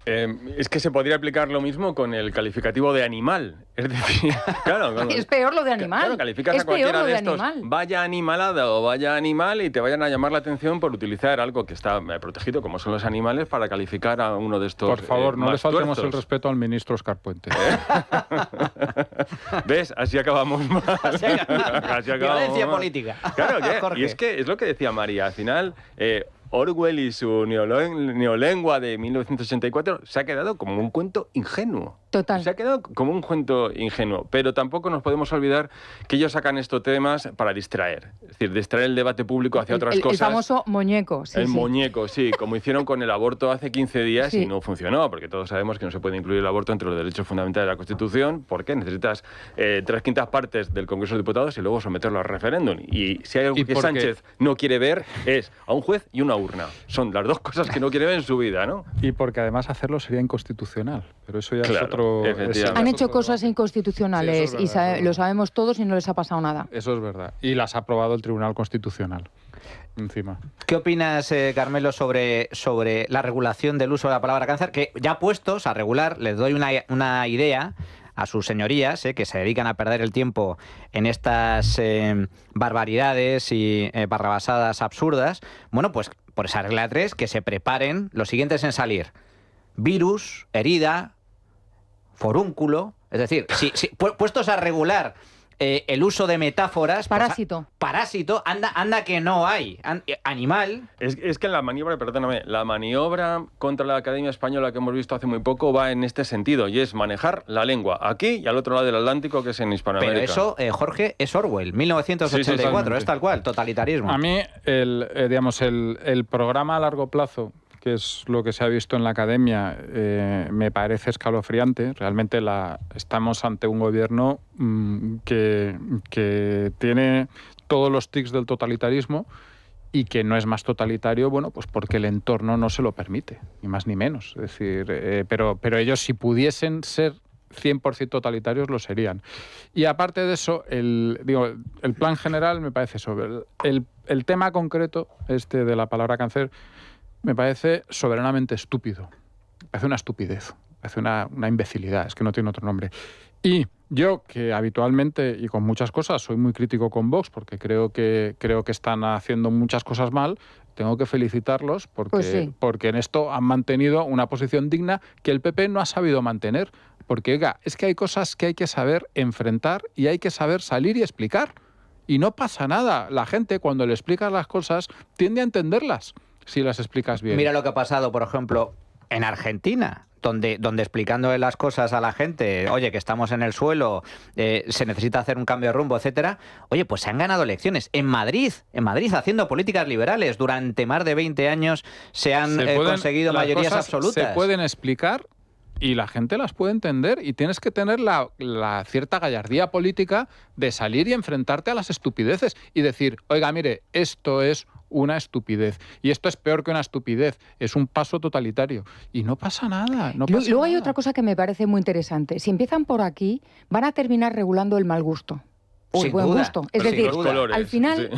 Es que se podría aplicar lo mismo con el calificativo de animal. Es decir, claro, es peor lo de animal. Claro, calificas a cualquiera de estos, vaya animalada o vaya animal, y te vayan a llamar la atención por utilizar algo que está protegido, como son los animales, para calificar a uno de estos. Por favor, no le faltemos el respeto al ministro Óscar Puente. ¿Ves? Así acabamos mal. Así acabamos. Violencia política. Claro, y es que es lo que decía María, al final... Orwell y su neolengua de 1984 se ha quedado como un cuento ingenuo. Total. Se ha quedado como un cuento ingenuo, pero tampoco nos podemos olvidar que ellos sacan estos temas para distraer. Es decir, distraer el debate público hacia otras cosas. El famoso muñeco. Sí, muñeco, sí, como hicieron con el aborto hace 15 días y no funcionó, porque todos sabemos que no se puede incluir el aborto entre los derechos fundamentales de la Constitución, porque necesitas 3/5 partes del Congreso de Diputados y luego someterlo al referéndum. Y si hay algo que Sánchez no quiere ver es a un juez y una urna. Son las dos cosas que no quiere ver en su vida, ¿no? Y porque además hacerlo sería inconstitucional, pero eso ya es otro... Han hecho cosas inconstitucionales y lo sabemos todos y no les ha pasado nada. Eso es verdad. Y las ha aprobado el Tribunal Constitucional. Encima. ¿Qué opinas, Carmelo, sobre la regulación del uso de la palabra cáncer? Que ya puestos a regular, les doy una idea a sus señorías, que se dedican a perder el tiempo en estas barbaridades y barrabasadas absurdas. Bueno, pues por esa regla 3, que se preparen los siguientes en salir: virus, herida, forúnculo. Es decir, puestos a regular el uso de metáforas... Parásito. Parásito, anda que no hay. Animal. Es que la maniobra contra la Academia Española que hemos visto hace muy poco va en este sentido, y es manejar la lengua aquí y al otro lado del Atlántico, que es en Hispanoamérica. Pero eso, Jorge, es Orwell, 1984, es tal cual, totalitarismo. A mí, el programa a largo plazo, que es lo que se ha visto en la academia, me parece escalofriante. Realmente estamos ante un gobierno que tiene todos los tics del totalitarismo y que no es más totalitario, bueno, pues porque el entorno no se lo permite, ni más ni menos. Es decir, pero ellos, si pudiesen ser 100% totalitarios, lo serían. Y aparte de eso, el plan general me parece eso. El tema concreto de la palabra cáncer me parece soberanamente estúpido. Me parece una estupidez, me parece una imbecilidad, es que no tiene otro nombre. Y yo, que habitualmente y con muchas cosas soy muy crítico con Vox, porque creo que están haciendo muchas cosas mal, tengo que felicitarlos porque en esto han mantenido una posición digna que el PP no ha sabido mantener. Porque, oiga, es que hay cosas que hay que saber enfrentar y hay que saber salir y explicar. Y no pasa nada. La gente, cuando le explicas las cosas, tiende a entenderlas, si las explicas bien. Mira lo que ha pasado, por ejemplo, en Argentina, donde explicando las cosas a la gente, oye, que estamos en el suelo, se necesita hacer un cambio de rumbo, etcétera. Oye, pues se han ganado elecciones. En Madrid, haciendo políticas liberales, durante más de 20 años se han conseguido mayorías absolutas. Se pueden explicar y la gente las puede entender, y tienes que tener la cierta gallardía política de salir y enfrentarte a las estupideces y decir, oiga, mire, esto es una estupidez. Y esto es peor que una estupidez, es un paso totalitario. Y no pasa nada. Luego hay otra cosa que me parece muy interesante. Si empiezan por aquí, van a terminar regulando el mal gusto. O el buen gusto. Es decir, al final,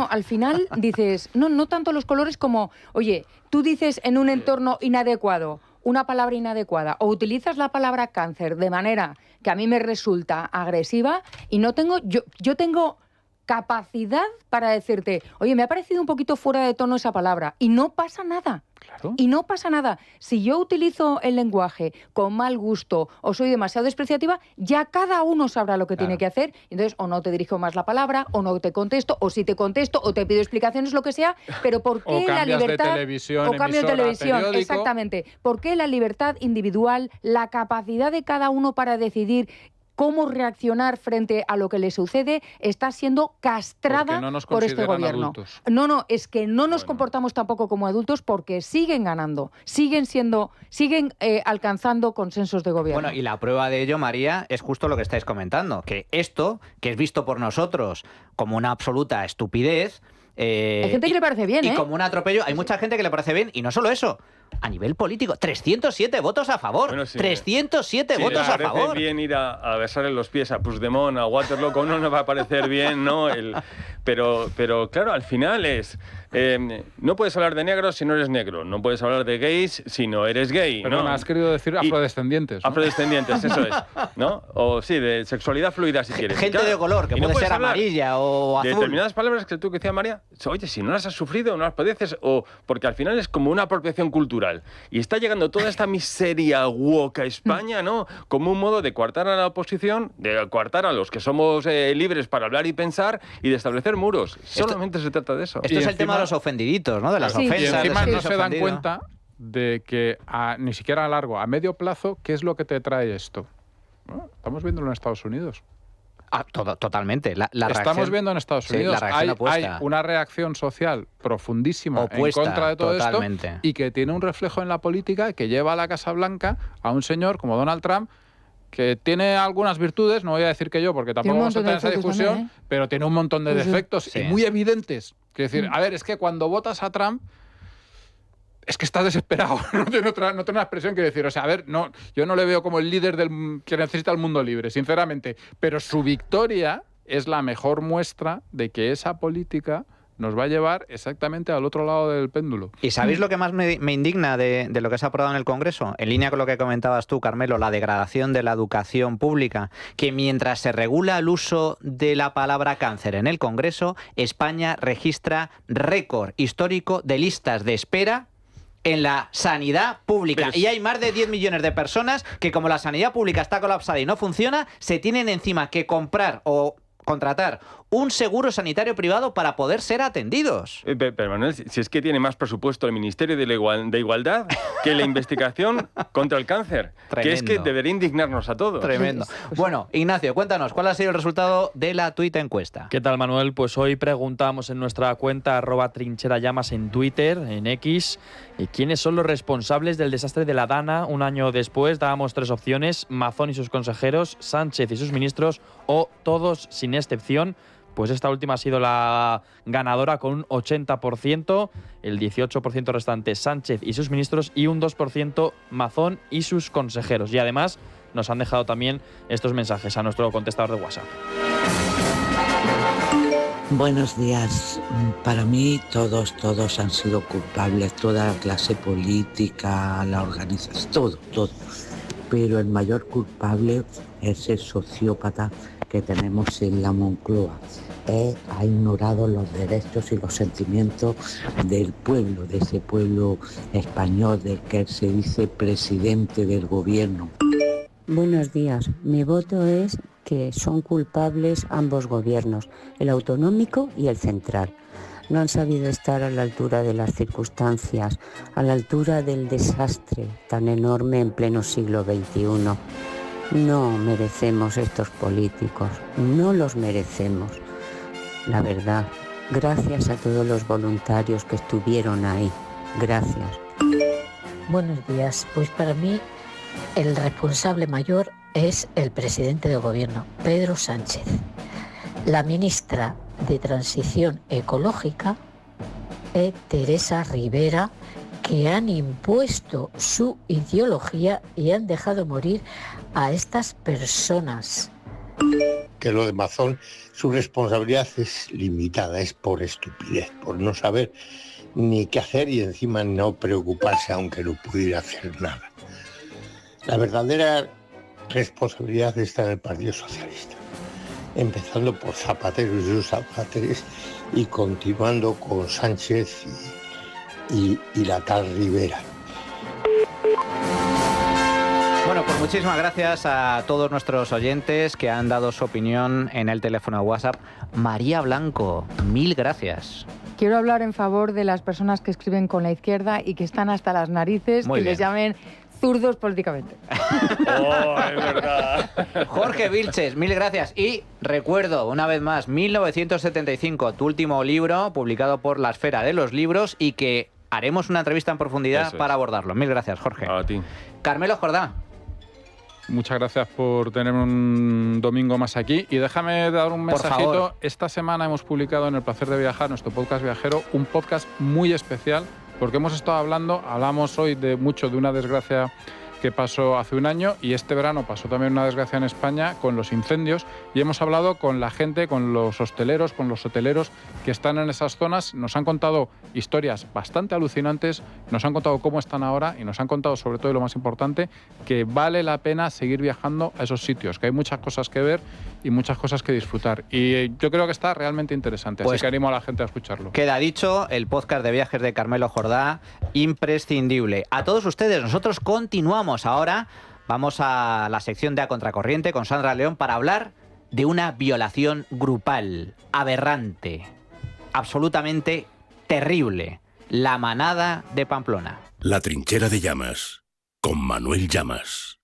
al final dices, no tanto los colores como, oye, tú dices en un entorno inadecuado una palabra inadecuada o utilizas la palabra cáncer de manera que a mí me resulta agresiva y no tengo, yo tengo capacidad para decirte, oye, me ha parecido un poquito fuera de tono esa palabra, y no pasa nada. Claro. Y no pasa nada. Si yo utilizo el lenguaje con mal gusto o soy demasiado despreciativa, ya cada uno sabrá lo que tiene que hacer. Entonces, o no te dirijo más la palabra, o no te contesto, o si te contesto, o te pido explicaciones, lo que sea. Pero ¿por qué la libertad? De televisión, o cambio de televisión, periódico. Exactamente. ¿Por qué la libertad individual, la capacidad de cada uno para decidir cómo reaccionar frente a lo que le sucede, está siendo castrada por este gobierno? Adultos. No, es que no nos comportamos tampoco como adultos, porque siguen ganando, siguen alcanzando consensos de gobierno. Bueno, y la prueba de ello, María, es justo lo que estáis comentando, que esto, que es visto por nosotros como una absoluta estupidez, hay gente que le parece bien, y como un atropello, hay mucha gente que le parece bien, y no solo eso. a nivel político. 307 votos a favor. Bueno, sí, 307 votos a favor. Parece bien ir a besarle los pies a Puigdemont, a Waterloo, con uno no va a parecer bien, ¿no? Pero claro, al final es... no puedes hablar de negros si no eres negro, no puedes hablar de gays si no eres gay. Pero ¿no? has querido decir afrodescendientes, ¿no? Afrodescendientes, eso es, ¿no? O sí, de sexualidad fluida, si quieres. Gente de color, que puede ser amarilla o azul. Determinadas palabras que tú que decía María, oye, si no las has sufrido, no las padeces, o porque al final es como una apropiación cultural. Y está llegando toda esta miseria woke a España, ¿no? Como un modo de coartar a la oposición, de coartar a los que somos libres para hablar y pensar y de establecer muros. Solamente se trata de eso. Esto es el tema de los ofendiditos, ¿no? De las ofensas. Y encima no se dan cuenta de que ni siquiera a largo, a medio plazo, ¿qué es lo que te trae esto? ¿No? Estamos viéndolo en Estados Unidos. Totalmente. Estamos viendo en Estados Unidos. Hay una reacción social profundísima opuesta, en contra de todo esto y que tiene un reflejo en la política que lleva a la Casa Blanca a un señor como Donald Trump que tiene algunas virtudes, no voy a decir que yo, porque tampoco vamos a tener esa discusión, también, pero tiene un montón de defectos y muy evidentes. Quiero decir, a ver, es que cuando votas a Trump es que está desesperado, no tiene una expresión que decir. O sea, a ver, no, yo no le veo como el líder que necesita el mundo libre, sinceramente, pero su victoria es la mejor muestra de que esa política nos va a llevar exactamente al otro lado del péndulo. ¿Y sabéis lo que más me indigna de lo que se ha aprobado en el Congreso? En línea con lo que comentabas tú, Carmelo, la degradación de la educación pública, que mientras se regula el uso de la palabra cáncer en el Congreso, España registra récord histórico de listas de espera en la sanidad pública. Y hay más de 10 millones de personas que, como la sanidad pública está colapsada y no funciona, se tienen encima que comprar o contratar un seguro sanitario privado para poder ser atendidos. Pero Manuel, si es que tiene más presupuesto el Ministerio de Igualdad que la investigación contra el cáncer. Tremendo. Que es que debería indignarnos a todos. Tremendo. Bueno, Ignacio, cuéntanos, ¿cuál ha sido el resultado de la tuita encuesta? ¿Qué tal, Manuel? Pues hoy preguntamos en nuestra cuenta @trincherallamas en Twitter, en X, ¿quiénes son los responsables del desastre de la Dana? Un año después dábamos 3 opciones: Mazón y sus consejeros, Sánchez y sus ministros, o todos sin excepción. Pues esta última ha sido la ganadora con un 80%, el 18% restante Sánchez y sus ministros y un 2% Mazón y sus consejeros. Y además nos han dejado también estos mensajes a nuestro contestador de WhatsApp. Buenos días. Para mí todos han sido culpables, toda la clase política, la organización, todo. Pero el mayor culpable es el sociópata que tenemos en la Moncloa. Ha ignorado los derechos y los sentimientos del pueblo, de ese pueblo español del que él se dice presidente del gobierno. Buenos días. Mi voto es que son culpables ambos gobiernos, el autonómico y el central. No han sabido estar a la altura de las circunstancias, a la altura del desastre tan enorme en pleno siglo XXI. No merecemos estos políticos, no los merecemos. La verdad, gracias a todos los voluntarios que estuvieron ahí. Gracias. Buenos días. Pues para mí el responsable mayor es el presidente del gobierno, Pedro Sánchez. La ministra de Transición Ecológica es Teresa Rivera, que han impuesto su ideología y han dejado morir a estas personas. Que lo de Mazón, su responsabilidad es limitada, es por estupidez, por no saber ni qué hacer y encima no preocuparse aunque no pudiera hacer nada. La verdadera responsabilidad está en el Partido Socialista, empezando por Zapatero y sus zapateros y continuando con Sánchez y la tal Rivera. Bueno, pues muchísimas gracias a todos nuestros oyentes que han dado su opinión en el teléfono de WhatsApp. María Blanco, 1000 gracias. Quiero hablar en favor de las personas que escriben con la izquierda y que están hasta las narices, muy que bien. Les llamen zurdos políticamente. Oh, es verdad. Jorge Vilches, 1000 gracias. Y recuerdo, una vez más, 1975, tu último libro, publicado por La Esfera de los Libros, y que haremos una entrevista en profundidad para abordarlo. 1000 gracias, Jorge. A ti. Carmelo Jordá. Muchas gracias por tener un domingo más aquí. Y déjame dar un mensajito. Esta semana hemos publicado en El Placer de Viajar, nuestro podcast viajero, un podcast muy especial porque hablamos hoy mucho de una desgracia que pasó hace un año, y este verano pasó también una desgracia en España con los incendios, y hemos hablado con la gente, con los hosteleros, con los hoteleros que están en esas zonas. Nos han contado historias bastante alucinantes, nos han contado cómo están ahora, y nos han contado, sobre todo y lo más importante, que vale la pena seguir viajando a esos sitios, que hay muchas cosas que ver y muchas cosas que disfrutar. Y yo creo que está realmente interesante, Pues así que animo a la gente a escucharlo. Queda dicho, el podcast de viajes de Carmelo Jordá, imprescindible. A todos ustedes, nosotros continuamos ahora. Vamos a la sección de A Contracorriente con Sandra León para hablar de una violación grupal, aberrante, absolutamente terrible. La manada de Pamplona. La trinchera de Llamas, con Manuel Llamas.